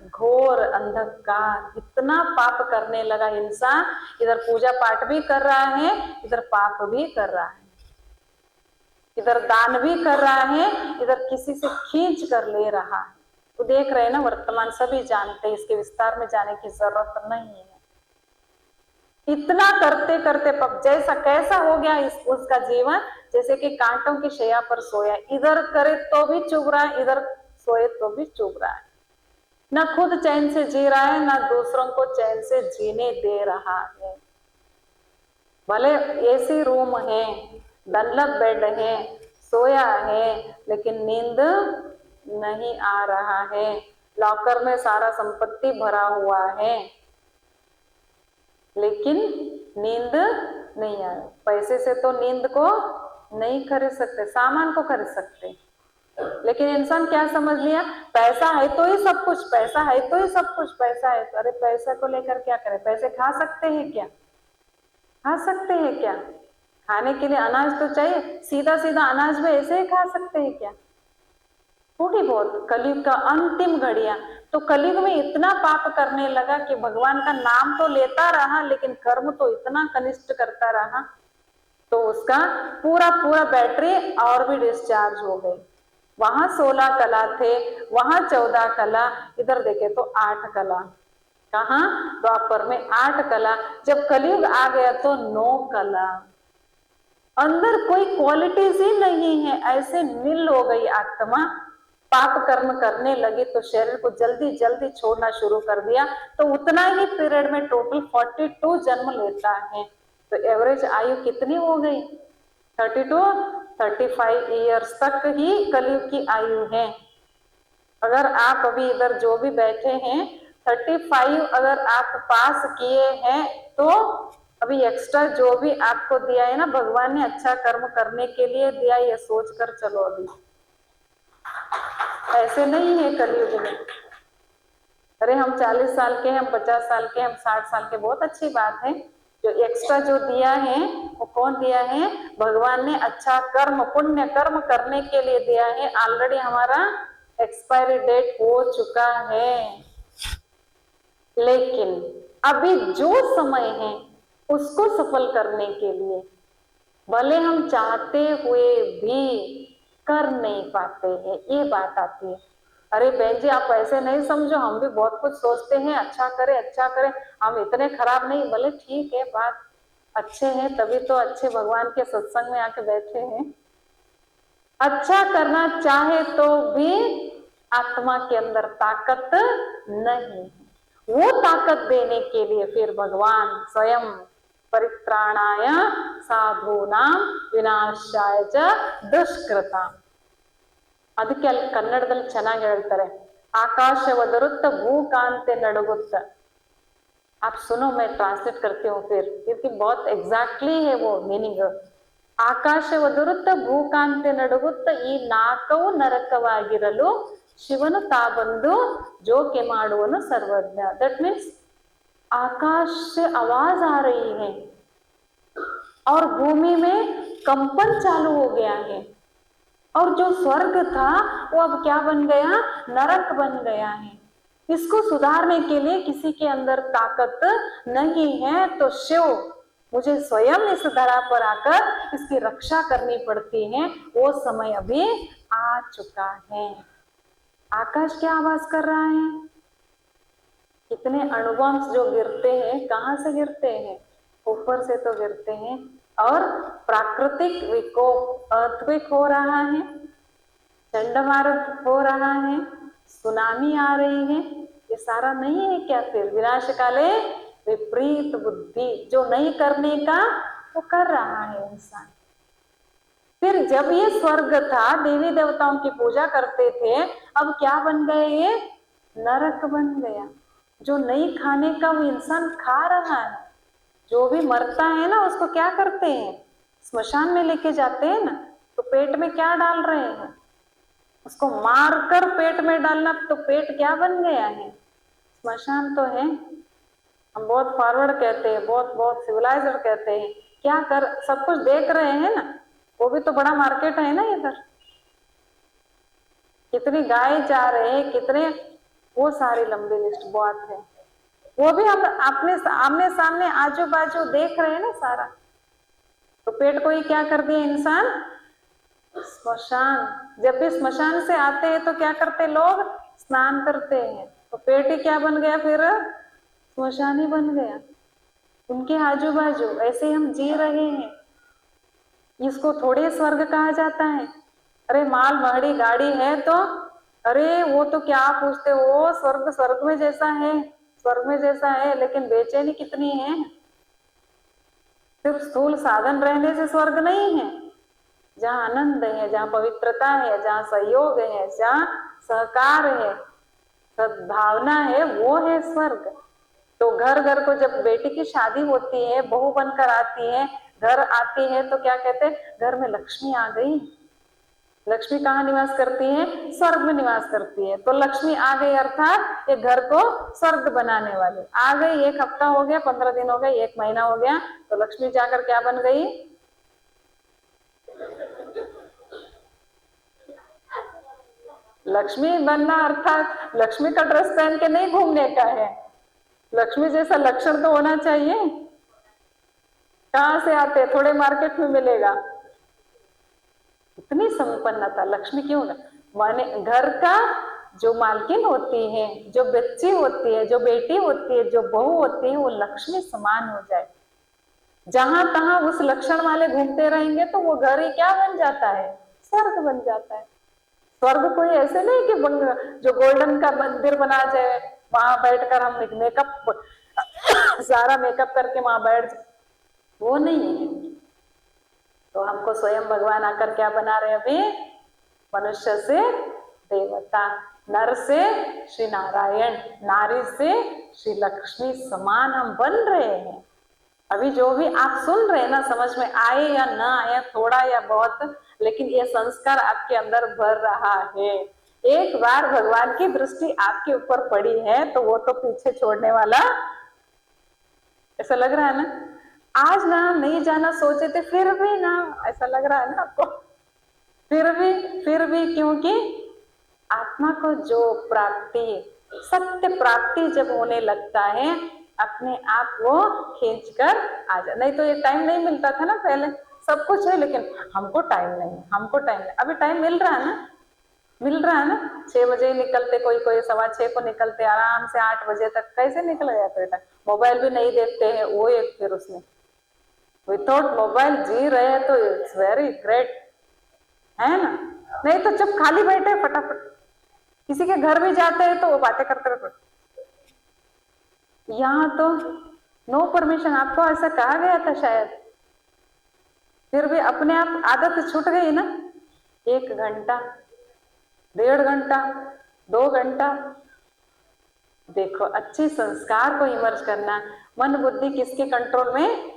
घोर अंधकार, इतना पाप करने लगा इंसान, इधर पूजा पाठ भी कर रहा है, इधर पाप भी कर रहा है, इधर दान भी कर रहा है, इधर किसी से खींच कर ले रहा है। तो देख रहे हैं ना, वर्तमान सभी जानते हैं, इसके विस्तार में जाने की जरूरत नहीं है। इतना करते करते पब जैसा कैसा हो गया उसका जीवन, जैसे कि कांटों की शैया पर सोया, इधर करे तो भी चुभ रहा है, इधर सोए तो भी चुभ रहा है, ना खुद चैन से जी रहा है ना दूसरों को चैन से जीने दे रहा है। भले एसी रूम है, डनलप बेड है, सोया है, लेकिन नींद नहीं आ रहा है। लॉकर में सारा संपत्ति भरा हुआ है, लेकिन नींद नहीं आ रही। पैसे से तो नींद को नहीं खरीद सकते, सामान को खरीद सकते, लेकिन इंसान क्या समझ लिया, पैसा है तो ही सब कुछ, पैसा है तो ही सब कुछ, पैसा है तो, अरे पैसा को लेकर क्या करें? पैसे खा सकते हैं क्या? खा सकते हैं क्या? खाने के लिए अनाज तो चाहिए, सीधा सीधा अनाज में ऐसे ही खा सकते हैं क्या? थोड़ी बहुत। कलयुग का अंतिम घड़िया, तो कलयुग में इतना पाप करने लगा कि भगवान का नाम तो लेता रहा, लेकिन कर्म तो इतना कनिष्ठ करता रहा, तो उसका पूरा पूरा बैटरी और भी डिस्चार्ज हो गई। वहां 16 कला थे, वहां 14 कला, इधर देखे तो 8 कला। कहा? द्वापर में 8 कला, जब कलयुग आ गया तो 9 कला। अंदर कोई क्वालिटीज ही नहीं है, ऐसे नील हो गई आत्मा। पाप कर्म करने लगी तो शरीर को जल्दी जल्दी छोड़ना शुरू कर दिया, तो उतना ही पीरियड में टोटल 42 जन्म लेता है। तो एवरेज आयु कितनी हो गई? 35 ईयर्स तक ही कलयुग की आयु है। अगर आप अभी इधर जो भी बैठे हैं 35 अगर आप पास किए हैं, तो अभी एक्स्ट्रा जो भी आपको दिया है ना भगवान ने, अच्छा कर्म करने के लिए दिया, ये सोच कर चलो। अभी ऐसे नहीं है कलयुग में, अरे हम 40 साल के हैं, हम 50 साल के, हम 60 साल के, बहुत अच्छी बात है। जो एक्स्ट्रा जो दिया है वो कौन दिया है? भगवान ने अच्छा कर्म, पुण्य कर्म करने के लिए दिया है। ऑलरेडी हमारा एक्सपायरी डेट हो चुका है, लेकिन अभी जो समय है उसको सफल करने के लिए भले हम चाहते हुए भी कर नहीं पाते हैं, ये बात आती है। अरे बहन जी आप ऐसे नहीं समझो, हम भी बहुत कुछ सोचते हैं, अच्छा करें अच्छा करें, हम इतने खराब नहीं। भले ठीक है, बात अच्छे हैं, तभी तो अच्छे भगवान के सत्संग में आके बैठे हैं। अच्छा करना चाहे तो भी आत्मा के अंदर ताकत नहीं, वो ताकत देने के लिए फिर भगवान स्वयं परित्राणाय साधूनां विनाशाय च दुष्कृतां। ಅದಕ್ಕೆ ಅಲ್ಲಿ ಕನ್ನಡದಲ್ಲಿ ಚೆನ್ನಾಗಿ ಹೇಳ್ತಾರೆ, आकाशवदरुत्त भूकांते नडगुत्त। आप सुनो, मैं ट्रांसलेट करती हूँ फिर, क्योंकि बहुत एग्जैक्टली है वो मीनिंग। ಆಕಾಶವದುರುತ್ತ ಭೂಕಾಂತೆ ನಡುಗುತ್ತ ಈ ನಾಕವು ನರಕವಾಗಿರಲು ಶಿವನು ತಾ ಬಂದು ಜೋಕೆ ಮಾಡುವನು सर्वज्ञ। दैट मीन्स आकाश से आवाज आ रही है और भूमि में कंपन चालू हो गया है, और जो स्वर्ग था वो अब क्या बन गया? नरक बन गया है। इसको सुधारने के लिए किसी के अंदर ताकत नहीं है, तो शिव मुझे स्वयं इस धरा पर आकर इसकी रक्षा करनी पड़ती है। वो समय अभी आ चुका है। आकाश क्या आवाज कर रहा है? कितने अणुबॉम्ब्स जो गिरते हैं, कहाँ से गिरते हैं? ऊपर से तो गिरते हैं। और प्राकृतिक विकोप, अर्थक्वेक हो रहा है, चंडमारुत हो रहा है, सुनामी आ रही है, ये सारा नहीं है क्या? फिर विनाश काले विपरीत बुद्धि, जो नहीं करने का वो कर रहा है इंसान। फिर जब ये स्वर्ग था, देवी देवताओं की पूजा करते थे, अब क्या बन गए? ये नरक बन गया। जो नहीं खाने का वो इंसान खा रहा है। जो भी मरता है ना उसको क्या करते हैं? स्मशान में लेके जाते हैं ना, तो पेट में क्या डाल रहे हैं? उसको मारकर पेट में डालना, तो पेट क्या बन गया है? स्मशान तो है। हम बहुत फॉरवर्ड कहते हैं, बहुत बहुत सिविलाइज्ड कहते हैं, क्या कर, सब कुछ देख रहे हैं ना, वो भी तो बड़ा मार्केट है ना इधर। कितनी गाय जा रहे हैं, कितने, वो सारी लंबी लिस्ट बहुत है, वो भी हम अपने आमने सामने आजू बाजू देख रहे हैं ना सारा। तो पेट को ही क्या कर दिया इंसान? स्मशान। जब भी स्मशान से आते हैं तो क्या करते लोग? स्नान करते हैं। तो पेट ही क्या बन गया? फिर स्मशान ही बन गया। उनके आजू बाजू ऐसे हम जी रहे हैं, इसको थोड़े स्वर्ग कहा जाता है। अरे माल महड़ी गाड़ी है तो अरे वो तो क्या पूछते हो, स्वर्ग स्वर्ग में जैसा है, स्वर्ग में जैसा है, लेकिन बेचैनी कितनी है। सिर्फ स्थूल साधन रहने से स्वर्ग नहीं है। जहाँ आनंद है, जहाँ पवित्रता है, जहाँ सहयोग है, जहाँ सहकार है, सद्भावना है, वो है स्वर्ग। तो घर घर को जब बेटी की शादी होती है, बहू बनकर आती है, घर आती है, तो क्या कहते हैं, घर में लक्ष्मी आ गई। लक्ष्मी कहाँ निवास करती है, स्वर्ग में निवास करती है। तो लक्ष्मी आ गई अर्थात ये घर को स्वर्ग बनाने वाली आ गई। 1 हफ्ता हो गया, 15 दिन हो गए, 1 महीना हो गया, तो लक्ष्मी जाकर क्या बन गई, लक्ष्मी बनना अर्थात लक्ष्मी का ड्रेस पहन के नहीं घूमने का है। लक्ष्मी जैसा लक्षण तो होना चाहिए। कहाँ से आते, थोड़े मार्केट में मिलेगा। इतनी संपन्नता लक्ष्मी क्यों ना माने, घर का जो मालकिन होती है, जो बच्ची होती है, जो बेटी होती है, जो बहू होती है, वो लक्ष्मी समान हो जाए। जहां तहां उस लक्षण वाले घूमते रहेंगे तो वो घर ही क्या बन जाता है, स्वर्ग बन जाता है। स्वर्ग कोई ऐसे नहीं कि जो गोल्डन का मंदिर बना जाए, वहां बैठकर हम मेकअप सारा मेकअप करके वहां बैठ जाए, वो नहीं है। तो हमको स्वयं भगवान आकर क्या बना रहे, अभी मनुष्य से देवता, नर से श्री नारायण, नारी से श्री लक्ष्मी समान हम बन रहे हैं। अभी जो भी आप सुन रहे हैं ना, समझ में आए या ना आए, थोड़ा या बहुत, लेकिन ये संस्कार आपके अंदर भर रहा है। एक बार भगवान की दृष्टि आपके ऊपर पड़ी है तो वो तो पीछे छोड़ने वाला, ऐसा लग रहा है ना। आज ना नहीं जाना सोचे थे, फिर भी ना ऐसा लग रहा है ना आपको, फिर भी क्योंकि आत्मा को जो प्राप्ति, सत्य प्राप्ति जब होने लगता है, अपने आप वो खींच कर आ जाए। नहीं तो ये टाइम नहीं मिलता था ना, पहले सब कुछ है लेकिन हमको टाइम नहीं, हमको टाइम नहीं। अभी टाइम मिल रहा है ना, मिल रहा है ना। 6 बजे निकलते, कोई कोई 6:15 को निकलते, आराम से 8 बजे तक कैसे निकल गया बेटा। मोबाइल भी नहीं देखते हैं, वो एक फिर उसमें विदाउट मोबाइल जी रहे हैं, तो इट्स वेरी ग्रेट, है ना। नहीं तो जब खाली बैठे फटाफट, किसी के घर भी जाते हैं तो वो बातें करते रहते। यहाँ तो नो परमिशन, आपको ऐसा कहा गया था शायद, फिर भी अपने आप आदत छूट गई ना। 1 घंटा, 1.5 घंटा, 2 घंटा, देखो अच्छे संस्कार को इमर्ज करना। मन बुद्धि किसके कंट्रोल में,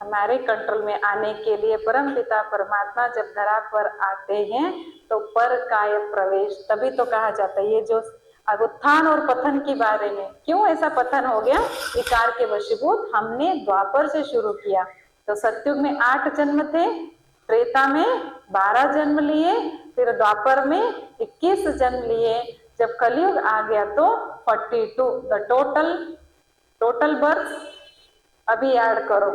हमारे कंट्रोल में आने के लिए परम पिता परमात्मा जब धरा पर आते हैं तो पर काय प्रवेश, तभी तो कहा जाता है। ये जो उत्थान और पतन के बारे में, क्यों ऐसा पतन हो गया, विकार के वशीभूत हमने द्वापर से शुरू किया। तो सतयुग में 8 जन्म थे, त्रेता में 12 जन्म लिए, फिर द्वापर में 21 जन्म लिए, जब कलयुग आ गया तो 42 द टोटल बर्थ। अभी ऐड करो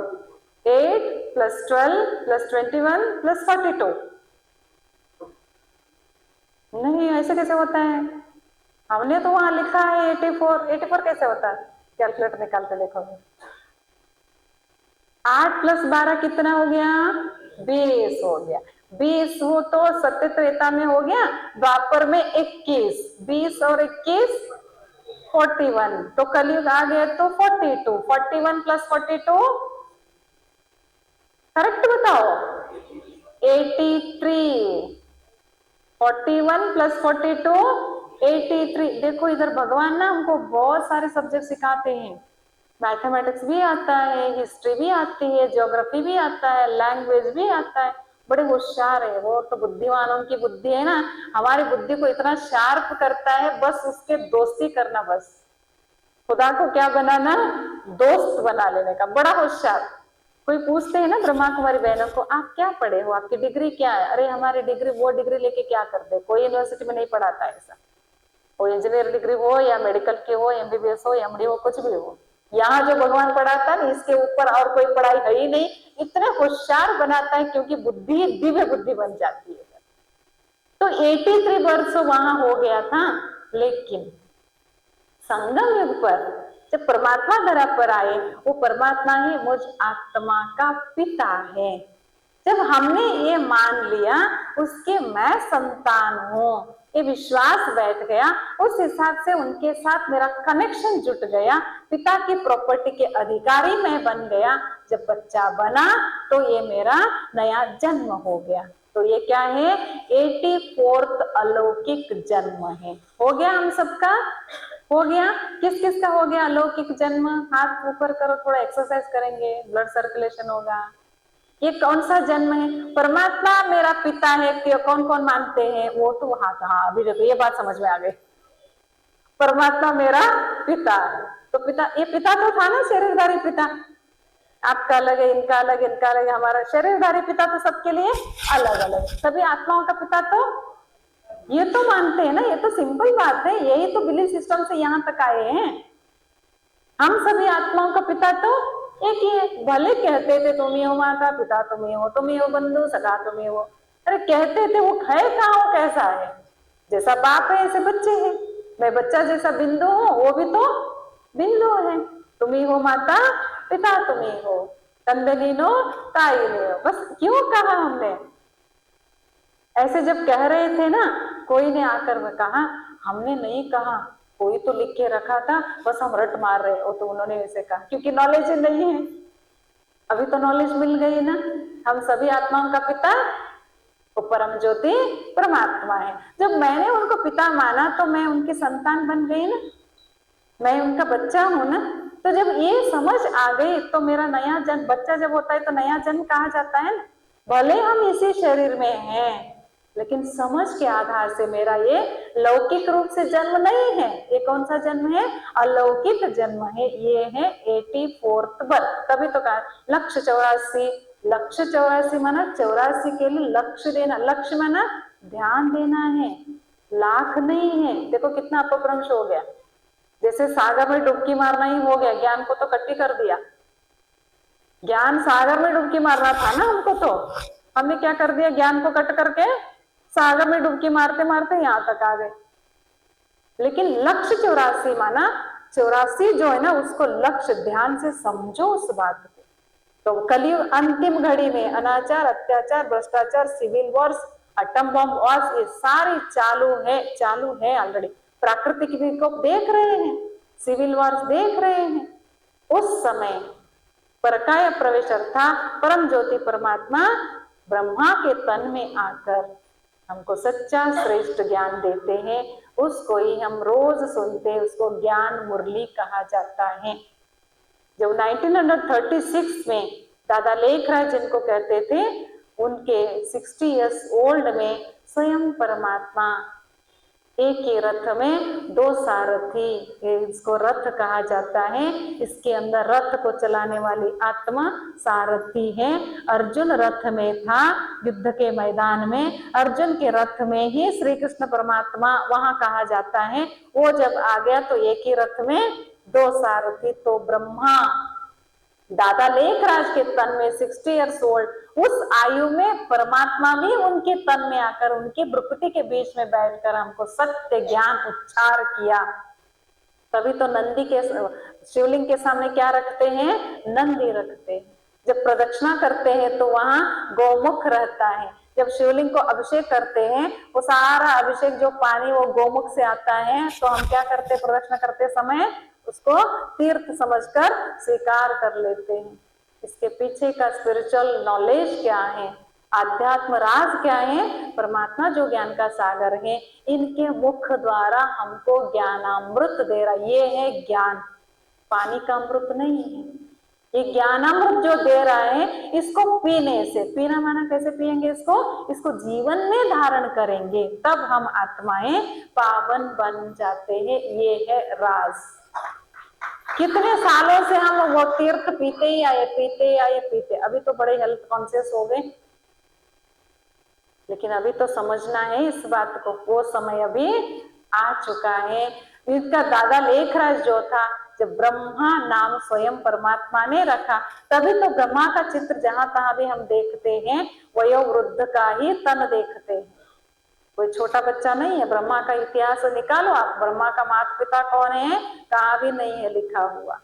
8 + 12 + 21 + 42। नहीं ऐसे कैसे होता है, हमने तो वहां लिखा है 84 कैसे होता है, कैलकुलेटर निकालते देखोगे। 8 + 12 कितना हो गया, 20 हो गया। 20 हो तो सत्य त्रेता में हो गया, द्वापर में 21, 20 और 21 41, तो कलयुग आ गया तो 42, 41 + 42 करेक्ट बताओ, 83, 41 + 42 83। देखो इधर भगवान ना हमको बहुत सारे सब्जेक्ट सिखाते हैं, मैथमेटिक्स भी आता है, हिस्ट्री भी आती है, ज्योग्राफी भी आता है, लैंग्वेज भी आता है। बड़े होशियार है वो तो, बुद्धिमान उनकी बुद्धि है ना, हमारी बुद्धि को इतना शार्प करता है, बस उसके दोस्ती करना, बस खुदा को क्या बनाना, दोस्त बना लेने का, बड़ा होशियार। कोई पूछते हैं ना ब्रह्मा कुमारी बहनों को, आप क्या पढ़े हो, आपकी डिग्री क्या है, अरे हमारी डिग्री, वो डिग्री लेके क्या कर दे, कोई यूनिवर्सिटी में नहीं पढ़ाता ऐसा, वो इंजीनियर डिग्री हो या मेडिकल की हो, MBBS हो, MD हो, कुछ भी हो, यहाँ जो भगवान पढ़ाता है इसके ऊपर और कोई पढ़ाई है ही नहीं। इतने होशियार बनाता है क्योंकि बुद्धि दिव्य बुद्धि बन जाती है। तो 83 वर्ष वहां हो गया था, लेकिन संगम युग पर जब परमात्मा धरा पर आए, वो परमात्मा ही मुझ आत्मा का पिता है। जब हमने ये मान लिया, उसके मैं संतान हूँ, ये विश्वास बैठ गया, उस हिसाब से उनके साथ मेरा कनेक्शन जुट गया, पिता की प्रॉपर्टी के अधिकारी मैं बन गया। जब बच्चा बना तो ये मेरा नया जन्म हो गया। तो ये क्या है? 84th अलौकिक जन्म है। हो गया हम सबका? हो गया। किस किस का हो गया अलौकिक जन्म? हाथ ऊपर करो, थोड़ा एक्सरसाइज करेंगे, ब्लड सर्कुलेशन होगा। ये कौन सा जन्म है? परमात्मा मेरा पिता है, कौन कौन मानते हैं? वो तो हाथ, हाँ अभी देखो ये बात समझ में आ गई। परमात्मा मेरा पिता है, तो पिता, ये पिता तो था ना शरीरधारी पिता। आपका अलग है, इनका अलग, इनका अलग, हमारा शरीरधारी पिता तो सबके लिए अलग अलग। सभी आत्माओं का पिता तो ये तो मानते हैं ना, ये तो सिंपल बात है, यही तो बिलीफ सिस्टम से यहाँ तक आए हैं। हम सभी आत्माओं का पिता तो एक ही है। भले कहते थे तुम ही हो माता पिता, तुम ही हो, तुम ही हो बंधु सखा, तुम ही हो, अरे कहते थे, वो है कहाँ, वो कैसा है? जैसा बाप है ऐसे बच्चे हैं। मैं बच्चा जैसा बिंदु हूँ, वो भी तो बिंदु है। तुम ही हो माता पिता, तुम ही हो तंदनीनो ताई ले। बस क्यों कहा हमने? ऐसे जब कह रहे थे ना, कोई ने आकर में कहा, हमने नहीं कहा, कोई तो लिख के रखा था, बस हम रट मार रहे। वो तो उन्होंने ऐसे कहा क्योंकि नॉलेज नहीं है। अभी तो नॉलेज मिल गई ना, हम सभी आत्माओं का पिता वो परम ज्योति परमात्मा है। जब मैंने उनको पिता माना तो मैं उनकी संतान बन गई ना, मैं उनका बच्चा हूं ना। तो जब ये समझ आ गई तो मेरा नया जन्म, बच्चा जब होता है तो नया जन्म कहा जाता है ना। भले हम इसी शरीर में हैं, लेकिन समझ के आधार से मेरा ये लौकिक रूप से जन्म नहीं है। ये कौन सा जन्म है? अलौकिक जन्म है। ये है 84th बर्थ। तभी तो कहा लक्ष्य 84। लक्ष्य 84 माना 84 के लिए लक्ष्य देना। लक्ष्य माना ध्यान देना है, लाख नहीं है। देखो कितना अपभ्रंश हो गया। जैसे सागर में डुबकी मारना ही हो गया, ज्ञान को तो कट्टी कर दिया। ज्ञान सागर में डुबकी मारना था ना हमको, तो हमने क्या कर दिया? ज्ञान को कट करके सागर में डुबकी मारते मारते यहां तक आ गए। लेकिन लक्ष्य 84 माना 84 जो है ना, उसको लक्ष्य ध्यान से समझो उस बात को। तो कलयुग अंतिम घड़ी में अनाचार, अत्याचार, भ्रष्टाचार, civil wars, atom bomb wars, ये सारी चालू है ऑलरेडी। प्राकृतिक विकोप देख रहे हैं, सिविल वॉर्स देख रहे हैं। उस समय परकाय प्रवेश अर्थात परम ज्योति परमात्मा ब्रह्मा के तन में आकर हमको सच्चा श्रेष्ठ ज्ञान देते हैं। उसको ही हम रोज सुनते हैं, उसको ज्ञान मुरली कहा जाता है। जब 1936 में दादा लेखराज जिनको कहते थे, उनके 60 इयर्स ओल्ड में स्वयं परमात्मा एक ही रथ में दो सारथी, इसको रथ कहा जाता है। इसके अंदर रथ को चलाने वाली आत्मा सारथी है। अर्जुन रथ में था युद्ध के मैदान में, अर्जुन के रथ में ही श्री कृष्ण परमात्मा वहां कहा जाता है। वो जब आ गया तो एक ही रथ में दो सारथी। तो ब्रह्मा दादा लेखराज के तन में 60 इयर्स ओल्ड, उस आयु में परमात्मा भी उनके तन में आकर उनके भ्रुकुटी के बीच में बैठकर हमको सत्य ज्ञान उच्चार किया। तभी तो नंदी के शिवलिंग के सामने क्या रखते हैं? नंदी रखते हैं। जब प्रदक्षिणा करते हैं तो वहां गौमुख रहता है। जब शिवलिंग को अभिषेक करते हैं, वो सारा अभिषेक जो पानी वो गौमुख से आता है, तो हम क्या करते हैं? प्रदक्षिणा करते समय उसको तीर्थ समझकर स्वीकार कर लेते हैं। इसके पीछे का स्पिरिचुअल नॉलेज क्या है, आध्यात्म राज क्या है? परमात्मा जो ज्ञान का सागर है, इनके मुख द्वारा हमको ज्ञानामृत दे रहा। ये है ज्ञान, पानी का अमृत नहीं है। ये ज्ञानामृत जो दे रहा है, इसको पीने से, पीना माना कैसे पिएंगे इसको जीवन में धारण करेंगे, तब हम आत्माएं पावन बन जाते हैं। ये है राज। कितने सालों से हम वो तीर्थ पीते ही आए। अभी तो बड़े हेल्थ कॉन्शियस हो गए, लेकिन अभी तो समझना है इस बात को। वो समय अभी आ चुका है। इसका दादा लेखराज जो था, जब ब्रह्मा नाम स्वयं परमात्मा ने रखा, तभी तो ब्रह्मा का चित्र जहां तहां भी हम देखते हैं, वयोवृद्ध का ही तन देखते हैं। कोई छोटा बच्चा नहीं है। ब्रह्मा का इतिहास निकालो आप, ब्रह्मा का माता पिता कौन है, कहाँ भी नहीं है लिखा हुआ।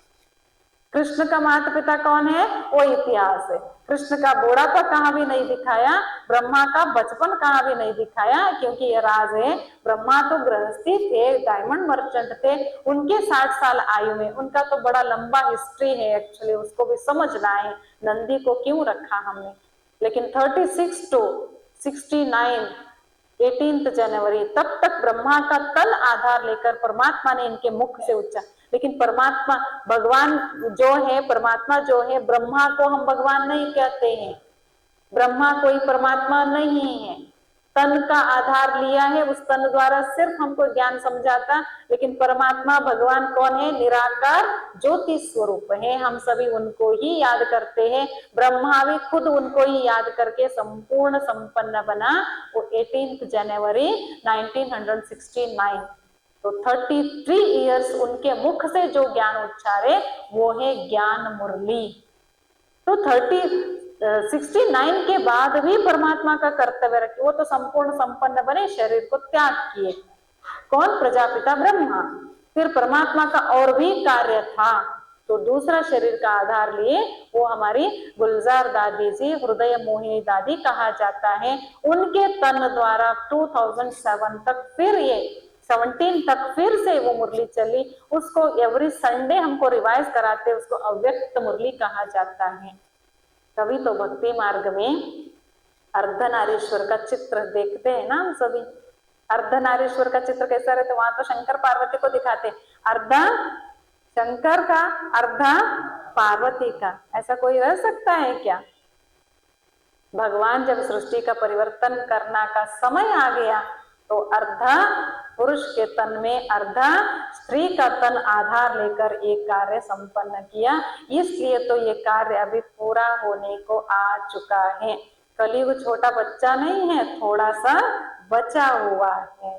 कृष्ण का माता पिता कौन है, वो इतिहास है। कृष्ण का बुढ़ापा कहाँ भी नहीं दिखाया, ब्रह्मा का बचपन कहाँ भी नहीं दिखाया, क्योंकि ये राज है। ब्रह्मा तो गृहस्थी थे, डायमंड मर्चेंट थे, उनके 60 साल आयु में, उनका तो बड़ा लंबा हिस्ट्री है एक्चुअली, उसको भी समझना है नंदी को क्यों रखा हमने। लेकिन 36 to 69 18 जनवरी तब तक ब्रह्मा का तन आधार लेकर परमात्मा ने इनके मुख से उच्चार। लेकिन परमात्मा भगवान जो है, परमात्मा जो है, ब्रह्मा को हम भगवान नहीं कहते हैं, ब्रह्मा कोई परमात्मा नहीं है। तन का आधार लिया है, उस तन द्वारा सिर्फ हमको ज्ञान समझाता। लेकिन परमात्मा भगवान कौन है, निराकार ज्योति स्वरूप है, हम सभी उनको ही याद करते हैं। ब्रह्मा भी खुद उनको ही याद करके संपूर्ण संपन्न बना, वो 18 जनवरी 1969। तो 33 ईयर्स उनके मुख से जो ज्ञान उच्चारे वो है ज्ञान मुरली। तो 69 के बाद भी परमात्मा का कर्तव्य रखे, वो तो संपूर्ण संपन्न बने, शरीर को त्याग किए। कौन, प्रजापिता ब्रह्मा। फिर परमात्मा का और भी कार्य था, तो दूसरा शरीर का आधार लिए, वो हमारी गुलजार दादी जी, हृदय मोहिनी दादी कहा जाता है। उनके तन द्वारा 2007 तक, फिर ये 17 तक फिर से वो मुरली चली। उसको एवरी संडे हमको रिवाइज कराते, उसको अव्यक्त मुरली कहा जाता है। तभी तो भक्ति मार्ग में अर्धनारीश्वर का चित्र देखते हैं ना हम सभी। अर्धनारीश्वर का चित्र कैसा रहता है, वहां तो शंकर पार्वती को दिखाते, अर्धा शंकर का अर्धा पार्वती का, ऐसा कोई रह सकता है क्या। भगवान जब सृष्टि का परिवर्तन करना का समय आ गया तो अर्धा पुरुष के तन में अर्धा स्त्री का तन आधार लेकर एक कार्य संपन्न किया। इसलिए तो ये कार्य अभी पूरा होने को आ चुका है। कलयुग छोटा बच्चा नहीं है, थोड़ा सा बचा हुआ है।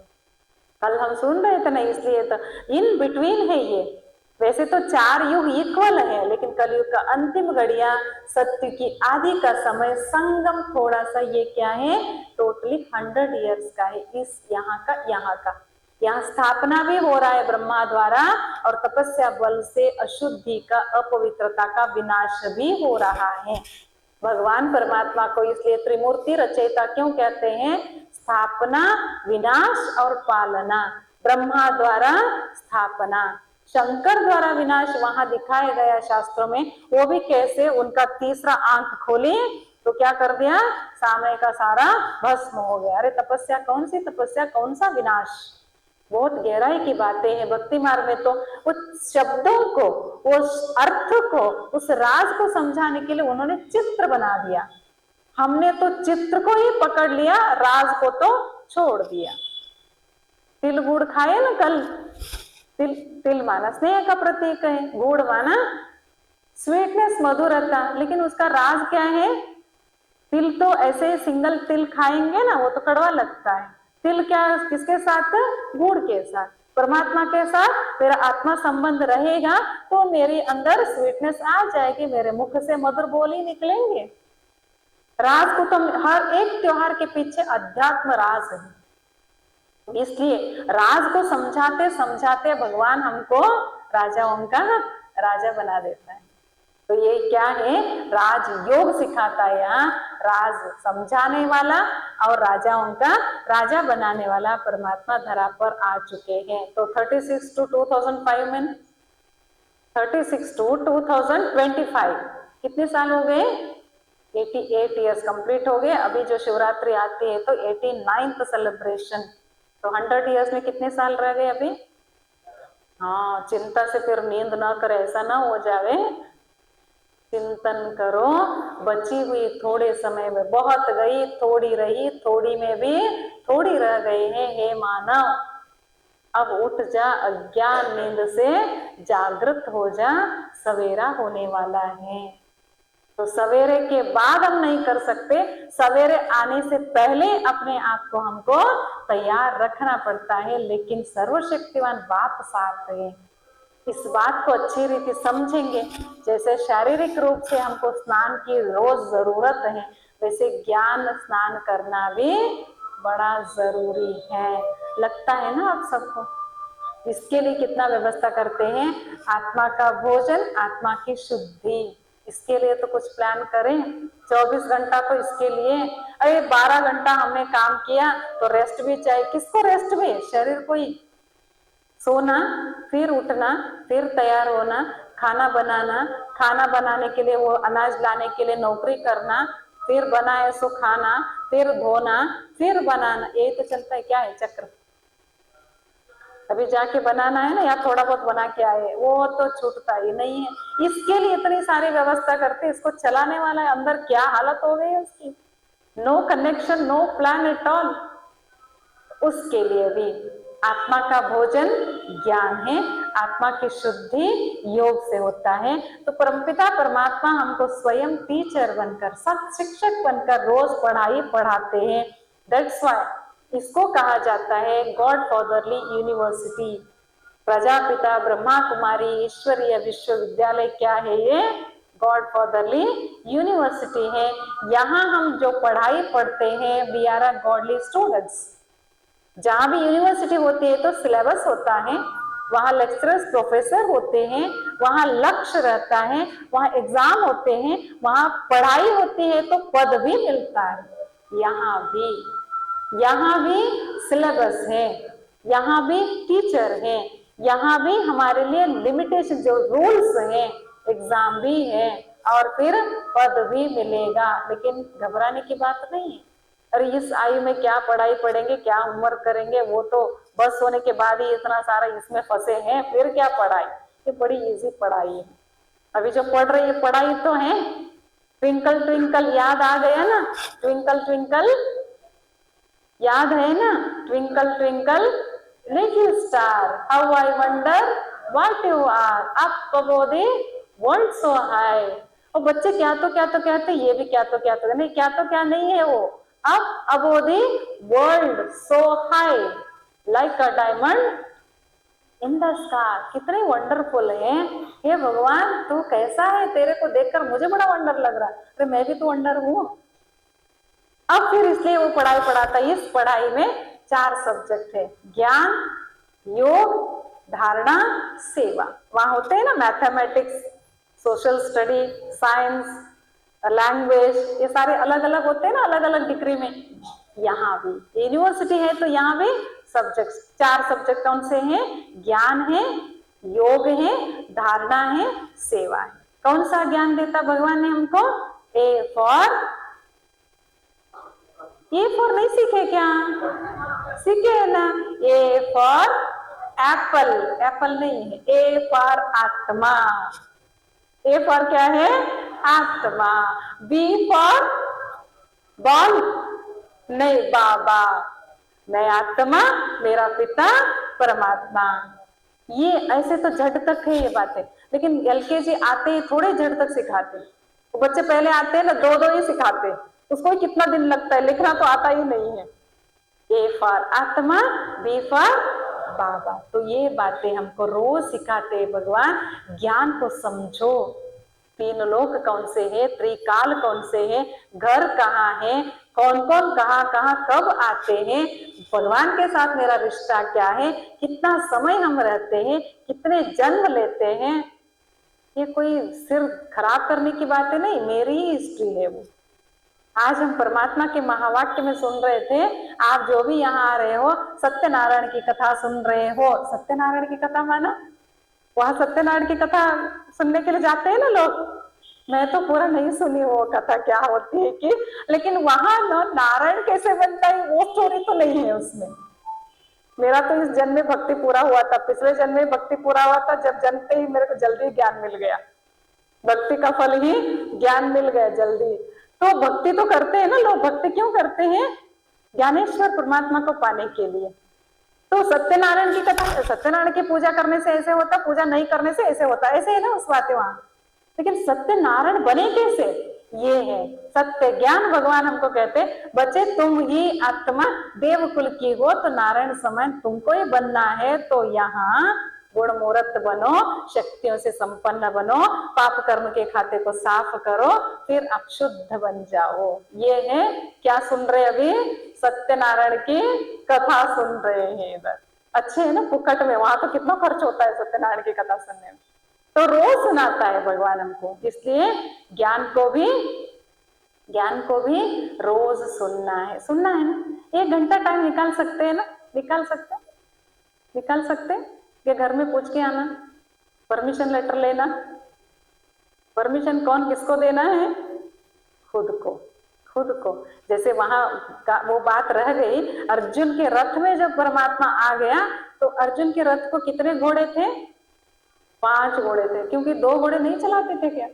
कल हम सुन रहे थे ना, इसलिए तो इन बिटवीन है ये। वैसे तो 4 युग इक्वल है, लेकिन कलयुग का अंतिम घड़िया, सत्य की आदि का समय, संगम थोड़ा सा ये क्या है, टोटली 100 ईयर्स का है। इस यहाँ का यहाँ स्थापना भी हो रहा है ब्रह्मा द्वारा, और तपस्या बल से अशुद्धि का, अपवित्रता का विनाश भी हो रहा है। भगवान परमात्मा को इसलिए त्रिमूर्ति रचयिता क्यों कहते हैं, स्थापना, विनाश और पालना। ब्रह्मा द्वारा स्थापना, शंकर द्वारा विनाश वहां दिखाया गया शास्त्रों में। वो भी कैसे, उनका तीसरा आंख खोले तो क्या कर दिया, सामने का सारा भस्म हो गया। अरे तपस्या कौन सी तपस्या, कौन सा विनाश, बहुत गहराई की बातें हैं भक्ति मार्ग में। तो उस शब्दों को, उस अर्थ को, उस राज को समझाने के लिए उन्होंने चित्र बना दिया। हमने तो चित्र को ही पकड़ लिया, राज को तो छोड़ दिया। तिल गुड़ खाए ना कल, तिल माना स्नेह का प्रतीक है, गुड़ माना स्वीटनेस, मधुरता, लेकिन उसका राज क्या है। तिल तो ऐसे सिंगल तिल खाएंगे ना, वो तो कड़वा लगता है। तिल क्या, किसके साथ, गुड़ के साथ। परमात्मा के साथ मेरा आत्मा संबंध रहेगा तो मेरे अंदर स्वीटनेस आ जाएगी, मेरे मुख से मधुर बोल ही निकलेंगे। राज को तो हर एक त्योहार के पीछे अध्यात्म राज है, इसलिए राज को समझाते समझाते भगवान हमको राजाओं का राजा बना देता है। तो ये क्या है, राज योग सिखाता है। यहाँ राज समझाने वाला और राजाओं का राजा बनाने वाला परमात्मा धरा पर आ चुके हैं। तो 36 to 2005 में, 36 to 2025 कितने साल हो गए, 88 ईयर्स कंप्लीट हो गए। अभी जो शिवरात्रि आती है तो 89th सेलिब्रेशन, तो 100 ईयर्स में कितने साल रह गए अभी। हाँ, चिंता से फिर नींद ना करे, ऐसा ना हो जावे। चिंतन करो, बची हुई थोड़े समय में बहुत गई, थोड़ी रही, थोड़ी में भी थोड़ी रह गए हैं। हे मानव, अब उठ जा अज्ञान नींद से, जागृत हो जा, सवेरा होने वाला है। तो सवेरे के बाद हम नहीं कर सकते, सवेरे आने से पहले अपने आप को हमको तैयार रखना पड़ता है। लेकिन सर्वशक्तिवान बाप साथ है, इस बात को अच्छी रीति समझेंगे। जैसे शारीरिक रूप से हमको स्नान की रोज जरूरत है, वैसे ज्ञान स्नान करना भी बड़ा जरूरी है। लगता है ना आप सबको? इसके लिए कितना व्यवस्था करते हैं, आत्मा का भोजन, आत्मा की शुद्धि, इसके लिए तो कुछ प्लान करें। 24 घंटा तो इसके लिए, अरे 12 घंटा हमने काम किया तो रेस्ट भी चाहिए। किसको रेस्ट भी? शरीर को ही। सोना, फिर उठना, फिर तैयार होना, खाना बनाना, खाना बनाने के लिए वो अनाज लाने के लिए नौकरी करना, फिर बनाए सो खाना, फिर धोना, फिर बनाना, यही तो चलता है। क्या है चक्र? अभी जाके बनाना है ना, या थोड़ा बहुत बना के आए, वो तो छूटता ही नहीं है। इसके लिए इतनी सारी व्यवस्था करते, इसको चलाने वाला है अंदर क्या हालत हो गई है उसकी। No connection, no plan at all. उसके लिए भी आत्मा का भोजन ज्ञान है, आत्मा की शुद्धि योग से होता है। तो परमपिता परमात्मा हमको स्वयं टीचर बनकर, सत शिक्षक बनकर रोज पढ़ाई पढ़ाते हैं। दैट्स व्हाई इसको कहा जाता है God fatherly university. Prajapita Brahma Kumari Ishwariya Vishwavidyalaya क्या है? ये गॉड फादरली यूनिवर्सिटी है। यहाँ हम जो पढ़ाई पढ़ते हैं, we are a godly students. जहां भी यूनिवर्सिटी होती है तो सिलेबस होता है, वहां लेक्चरर्स प्रोफेसर होते हैं, वहां लक्ष्य रहता है, वहां एग्जाम होते हैं, वहां पढ़ाई होती है तो पद भी मिलता है। यहाँ भी सिलेबस है, यहाँ भी टीचर है, यहाँ भी हमारे लिए लिमिटेशन जो रूल्स हैं, एग्जाम भी है और फिर पद भी मिलेगा। लेकिन घबराने की बात नहीं है। अरे इस आयु में क्या पढ़ाई पढ़ेंगे, क्या होमवर्क करेंगे, वो तो बस होने के बाद ही इतना सारा इसमें फंसे हैं, फिर क्या पढ़ाई। ये बड़ी इजी पढ़ाई है। अभी जो पढ़ रही है पढ़ाई तो है। ट्विंकल ट्विंकल याद आ गया ना? ट्विंकल ट्विंकल याद है ना? Twinkle twinkle little star how I wonder what you are up above the world so high. और बच्चे क्या तो क्या तो कहते, ये भी क्या तो क्या तो नहीं, क्या तो क्या नहीं है वो, up above the world so high like a diamond in the sky. कितने वंडरफुल है। हे भगवान तू कैसा है, तेरे को देखकर मुझे बड़ा वंडर लग रहा है। अरे मैं भी तो वंडर हूँ। अब फिर इसलिए वो पढ़ाई पढ़ाता है। इस पढ़ाई में 4 सब्जेक्ट है, ज्ञान, योग, धारणा, सेवा। वहां होते हैं ना mathematics, social study, science, language, ये सारे अलग अलग होते हैं ना, अलग अलग डिग्री में। यहाँ भी यूनिवर्सिटी है तो यहाँ भी सब्जेक्ट, 4 सब्जेक्ट कौन से हैं? ज्ञान है, योग है, धारणा है, सेवा है। कौन सा ज्ञान देता भगवान ने हमको? ए फॉर नहीं सीखे क्या? सीखे है ना? ए फॉर एप्पल, एप्पल नहीं है, ए फॉर आत्मा। ए फॉर क्या है? आत्मा। बी फॉर बॉल नहीं, बाबा। मैं आत्मा, मेरा पिता परमात्मा। ये ऐसे तो झट तक है ये बातें, लेकिन एलकेजी आते ही थोड़े झट तक सिखाते। तो बच्चे पहले आते हैं ना, 2-2 ही सिखाते, उसको ही कितना दिन लगता है, लिखना तो आता ही नहीं है। ए फॉर आत्मा, बी फॉर बाबा। तो ये बातें हमको रोज सिखाते हैं भगवान। ज्ञान को समझो, 3 लोक कौन से है, त्रिकाल कौन से है, घर कहाँ है, कौन कौन कहाँ कहाँ कब आते हैं, भगवान के साथ मेरा रिश्ता क्या है, कितना समय हम रहते हैं, कितने जन्म लेते हैं। ये कोई सिर खराब करने की बातें नहीं, मेरी ही हिस्ट्री है वो। आज हम परमात्मा के महावाक्य में सुन रहे थे। आप जो भी यहाँ आ रहे हो, सत्यनारायण की कथा सुन रहे हो। सत्यनारायण की कथा माना, वहां सत्यनारायण की कथा सुनने के लिए जाते हैं ना लोग। मैं तो पूरा नहीं सुनी वो कथा क्या होती है कि, लेकिन वहां ना नारायण कैसे बनता है वो स्टोरी तो नहीं है उसमें। मेरा तो इस जन्म में भक्ति पूरा हुआ था, पिछले जन्म में भक्ति पूरा हुआ था, जब जन्मते ही मेरे को जल्दी ज्ञान मिल गया। भक्ति का फल ही ज्ञान मिल गया जल्दी। तो भक्ति तो करते हैं ना लोग, भक्ति क्यों करते हैं? ज्ञानेश्वर परमात्मा को पाने के लिए। तो सत्यनारायण की कथा, सत्यनारायण की पूजा करने से ऐसे होता, पूजा नहीं करने से ऐसे होता, ऐसे है ना उस बातें वहां। लेकिन सत्यनारायण बने कैसे? ये है सत्य ज्ञान। भगवान हमको कहते, बच्चे तुम ही आत्मा देवकुल की हो, तो नारायण समान तुमको ही बनना है। तो यहाँ गुण मूर्त बनो, शक्तियों से संपन्न बनो, पाप कर्म के खाते को साफ करो, फिर आप शुद्ध बन जाओ। ये है क्या सुन रहे अभी? सत्यनारायण की कथा सुन रहे हैं इधर। अच्छे है ना, फुकट में, वहां तो कितना खर्च होता है सत्यनारायण की कथा सुनने में। तो रोज सुनाता है भगवान हमको, इसलिए ज्ञान को भी रोज सुनना है ना। 1 घंटा टाइम निकाल सकते हैं ना, निकाल सकते ये घर में पूछ के आना, परमिशन लेटर लेना। परमिशन कौन किसको देना है? खुद को। जैसे वहां का वो बात रह गई, अर्जुन के रथ में जब परमात्मा आ गया तो अर्जुन के रथ को कितने घोड़े थे? 5 घोड़े थे, क्योंकि 2 घोड़े नहीं चलाते थे क्या?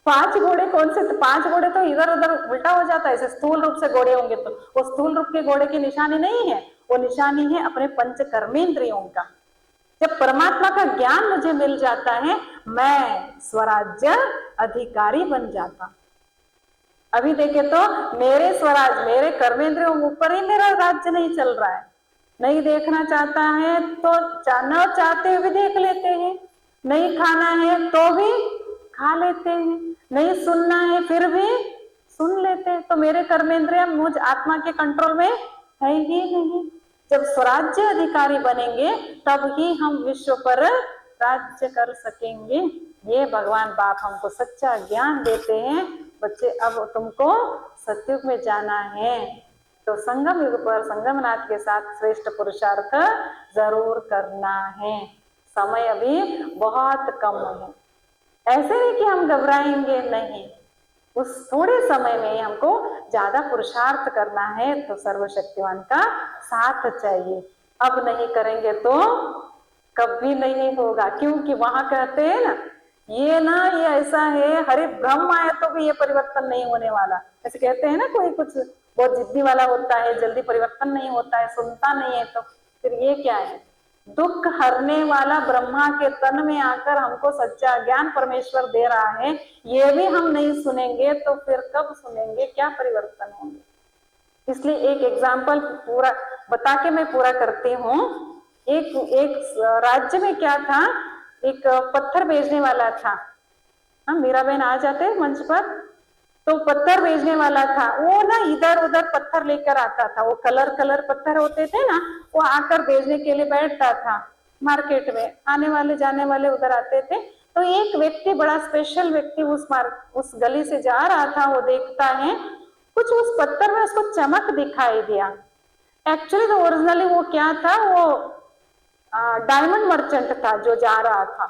5 घोड़े कौन से? 5 घोड़े तो इधर उधर उल्टा हो जाता है, स्थूल रूप से घोड़े होंगे तो वो स्थूल रूप के घोड़े की निशानी नहीं है, वो निशानी है अपने पंच कर्मेंद्रियों का। जब परमात्मा का ज्ञान मुझे मिल जाता है, मैं स्वराज्य अधिकारी बन जाता। अभी देखे तो मेरे स्वराज, मेरे कर्मेंद्रियों ऊपर ही मेरा राज्य नहीं चल रहा है। नहीं देखना चाहता है तो न चाहते हुए भी देख लेते हैं, नहीं खाना है तो भी खा लेते हैं, नहीं सुनना है फिर भी सुन लेते हैं। तो मेरे कर्मेंद्रिय मुझ आत्मा के कंट्रोल में है ही नहीं। जब स्वराज्य अधिकारी बनेंगे तब ही हम विश्व पर राज्य कर सकेंगे। ये भगवान बाप हमको सच्चा ज्ञान देते हैं, बच्चे अब तुमको सतयुग में जाना है तो संगम युग पर संगमनाथ के साथ श्रेष्ठ पुरुषार्थ जरूर करना है। समय अभी बहुत कम है, ऐसे नहीं कि हम घबराएंगे, नहीं, उस थोड़े समय में हमको ज्यादा पुरुषार्थ करना है तो सर्वशक्तिमान का साथ चाहिए। अब नहीं करेंगे तो कभी नहीं होगा, क्योंकि वहां कहते हैं ना ये ऐसा है, हरि ब्रह्म आए तो भी ये परिवर्तन नहीं होने वाला, ऐसे कहते हैं ना। कोई कुछ बहुत जिद्दी वाला होता है, जल्दी परिवर्तन नहीं होता है, सुनता नहीं है, तो फिर ये क्या है? दुख हरने वाला ब्रह्मा के तन में आकर हमको सच्चा ज्ञान परमेश्वर दे रहा है, ये भी हम नहीं सुनेंगे तो फिर कब सुनेंगे? क्या परिवर्तन होंगे? इसलिए एक एग्जाम्पल पूरा बता के मैं पूरा करती हूँ। एक राज्य में क्या था, एक पत्थर बेचने वाला था। हाँ, मीरा बहन आ जाते मंच पर। तो पत्थर बेचने वाला था वो ना, इधर उधर पत्थर लेकर आता था, वो कलर पत्थर होते थे ना, वो आकर बेचने के लिए बैठता था मार्केट में। आने वाले जाने वाले उधर आते थे। तो एक व्यक्ति, बड़ा स्पेशल व्यक्ति उस गली से जा रहा था, वो देखता है कुछ उस पत्थर में उसको चमक दिखाई दिया। एक्चुअली तो ओरिजिनली वो क्या था, वो डायमंड मर्चेंट था जो जा रहा था।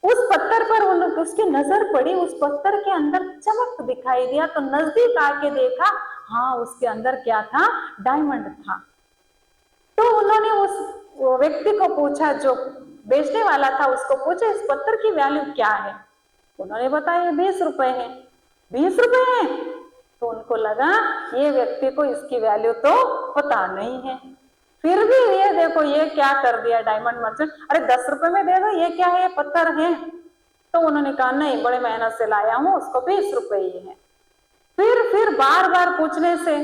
उस पत्थर पर उसकी नजर पड़ी, उस पत्थर के अंदर चमक दिखाई दिया, तो नजदीक आके देखा, हाँ उसके अंदर क्या था? डायमंड था। तो उन्होंने उस व्यक्ति को पूछा, जो बेचने वाला था, उसको पूछा इस पत्थर की वैल्यू क्या है? उन्होंने बताया 20 रुपए है। 20 रुपए है? तो उनको लगा ये व्यक्ति को इसकी वैल्यू तो पता नहीं है। फिर भी ये देखो ये क्या कर दिया डायमंड मर्चेंट, अरे 10 रुपए में दे दो, ये क्या है, ये पत्थर है। तो उन्होंने कहा नहीं, बड़े मेहनत से लाया हूं, उसको 20 रुपए ही है। फिर बार बार पूछने से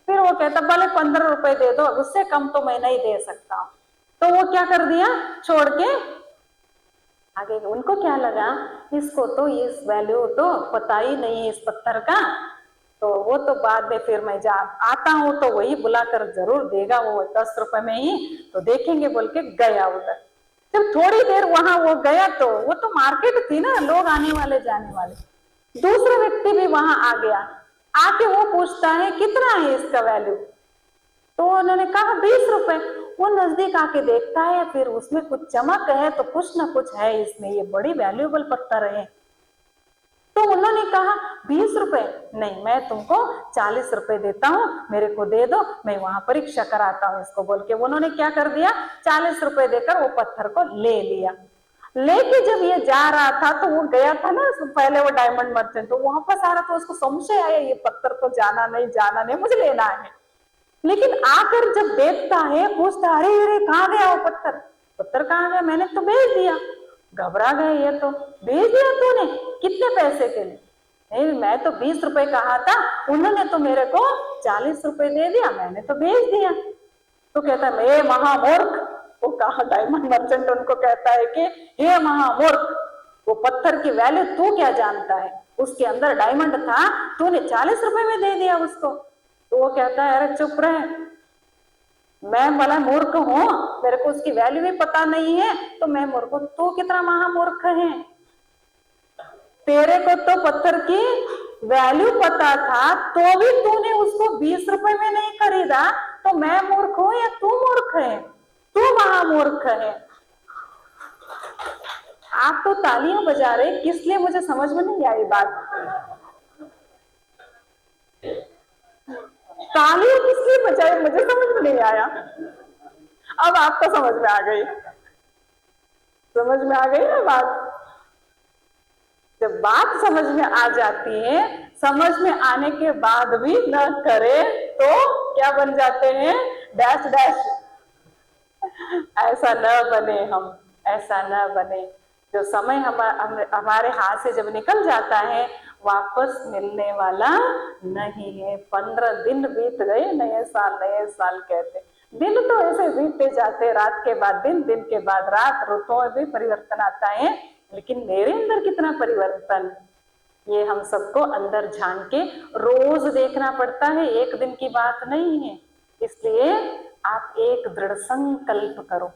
फिर वो कहता भले 15 रुपए दे दो, उससे कम तो मैं नहीं दे सकता। तो वो क्या कर दिया, छोड़ के आगे। उनको क्या लगा, इसको तो इस वैल्यू तो पता ही नहीं है इस पत्थर का, तो वो तो बाद में फिर मैं जा आता हूँ तो वही बुलाकर जरूर देगा, वो 10 रुपए में ही, तो देखेंगे बोल के गया उधर। जब थोड़ी देर वहां वो गया तो वो तो मार्केट थी ना, लोग आने वाले जाने वाले। दूसरा व्यक्ति भी वहां आ गया, आके वो पूछता है कितना है इसका वैल्यू? तो उन्होंने कहा 20 रुपए। वो नजदीक आके देखता है, फिर उसमें कुछ चमक है, तो कुछ ना कुछ है इसमें, ये बड़ी वैल्यूएबल पत्थर है। तो उन्होंने कहा 20 रुपए नहीं, मैं तुमको 40 रुपए देता हूँ, मेरे को दे दो, मैं वहां परीक्षा कराता हूँ इसको, बोल के उन्होंने क्या कर दिया, 40 रुपए देकर वो पत्थर को ले लिया। लेके जब ये जा रहा था तो वो गया था ना पहले वो डायमंड मर्चेंट, तो वापस आ रहा था, उसको संशय आया ये पत्थर तो जाना नहीं, मुझे लेना है। लेकिन आकर जब देखता है, पूछता अरे अरे कहाँ गया वो पत्थर कहाँ गया, मैंने तो बेच दिया। घबरा गए, ये तो बेच दिया तूने, कितने पैसे के लिए? नहीं, मैं तो 20 रुपए कहा था, उन्होंने तो मेरे को 40 रुपए दे दिया, मैंने तो बेच दिया। तो कहता है हे महामूर्ख, वो कहा डायमंड मर्चेंट उनको कहता है कि हे महामूर्ख, वो पत्थर की वैल्यू तू क्या जानता है, उसके अंदर डायमंड था, तूने 40 रुपए में दे दिया उसको। तो वो कहता है अरे चुप रहे, मैं भला मूर्ख हूं, मेरे को उसकी वैल्यू भी पता नहीं है तो मैं मूर्ख हूं। तू कितना महामूर्ख है, तेरे को तो पत्थर की वैल्यू पता था तो भी तूने उसको 20 रुपए में नहीं खरीदा, तो मैं मूर्ख हूं या तू मूर्ख है? तू महामूर्ख है। आप तो तालियां बजा रहे, किस लिए मुझे समझ में नहीं आई बात। तालियां किस लिए बजाई मुझे समझ में नहीं आया। अब आपको समझ में आ गई, समझ में आ गई ना बात। जब बात समझ में आ जाती है, समझ में आने के बाद भी न करे तो क्या बन जाते हैं, डैश डैश। ऐसा न बने हम, ऐसा न बने। जो समय हमारे हाथ से जब निकल जाता है वापस मिलने वाला नहीं है। 15 दिन बीत गए, नए साल कहते। दिन तो ऐसे बीतते जाते, रात के बाद दिन, दिन के बाद रात, ऋतुओं में भी परिवर्तन आता है, लेकिन मेरे अंदर कितना परिवर्तन, ये हम सबको अंदर झांक के रोज देखना पड़ता है, एक दिन की बात नहीं है। इसलिए आप एक दृढ़ संकल्प करो।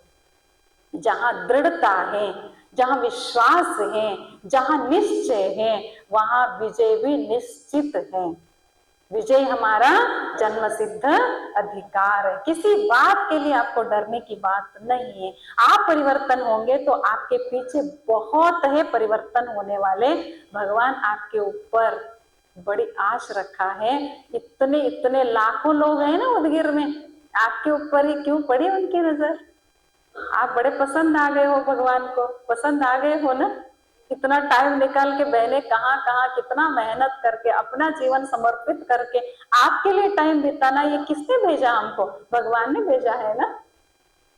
जहां दृढ़ता है, जहां विश्वास है, जहां निश्चय है, वहां विजय भी निश्चित है। विजय हमारा जन्म सिद्ध अधिकार है। किसी बात के लिए आपको डरने की बात नहीं है। आप परिवर्तन होंगे तो आपके पीछे बहुत है परिवर्तन होने वाले। भगवान आपके ऊपर बड़ी आश रखा है। इतने इतने लाखों लोग हैं ना उदगिर में, आपके ऊपर ही क्यों पड़ी उनकी नजर? आप बड़े पसंद आ गए हो भगवान को, पसंद आ गए हो ना। इतना टाइम निकाल के बहने कहाँ कहाँ कितना मेहनत करके अपना जीवन समर्पित करके आपके लिए टाइम बिताना, ये किसने भेजा हमको? भगवान ने भेजा है ना।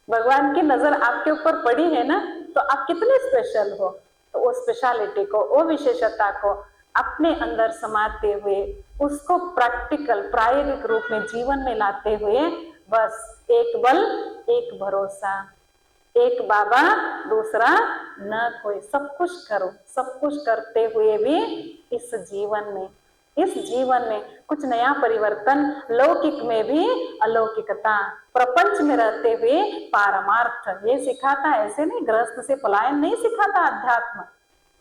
भगवान की नजर आपके ऊपर पड़ी है ना, तो आप कितने स्पेशल हो। तो वो स्पेशलिटी को, वो विशेषता को अपने अंदर समाते हुए, उसको प्रैक्टिकल प्रायोगिक रूप में जीवन में लाते हुए, बस एक बल एक भरोसा, एक बाबा दूसरा न कोई, सब कुछ करो। सब कुछ करते हुए भी इस जीवन में कुछ नया परिवर्तन, लौकिक में भी अलौकिकता, प्रपंच में रहते हुए पारमार्थ, ये सिखाता है। ऐसे नहीं, गृहस्थ से पलायन नहीं सिखाता अध्यात्म।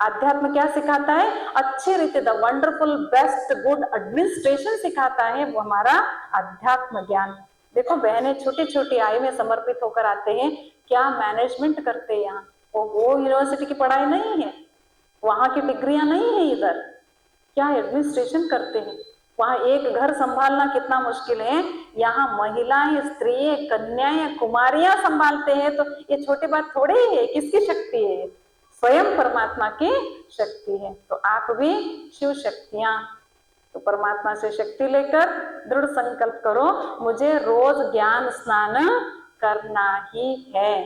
अध्यात्म क्या सिखाता है? अच्छे रीति, the wonderful best good administration सिखाता है वो हमारा अध्यात्म ज्ञान। देखो बहनें छोटी छोटी आयु में समर्पित होकर आते हैं, क्या मैनेजमेंट करते हैं यहाँ। वो यूनिवर्सिटी की पढ़ाई नहीं है, वहां की डिग्रियां नहीं है, इधर क्या एडमिनिस्ट्रेशन करते हैं। वहां एक घर संभालना कितना मुश्किल है, यहाँ महिलाएं, स्त्रियां, कन्याएं, कुमारियां संभालते हैं। तो ये छोटी बात थोड़ी है, किसकी शक्ति है? स्वयं परमात्मा की शक्ति है। तो आप भी शिव शक्तियां, तो परमात्मा से शक्ति लेकर दृढ़ संकल्प करो, मुझे रोज ज्ञान स्नान करना ही है।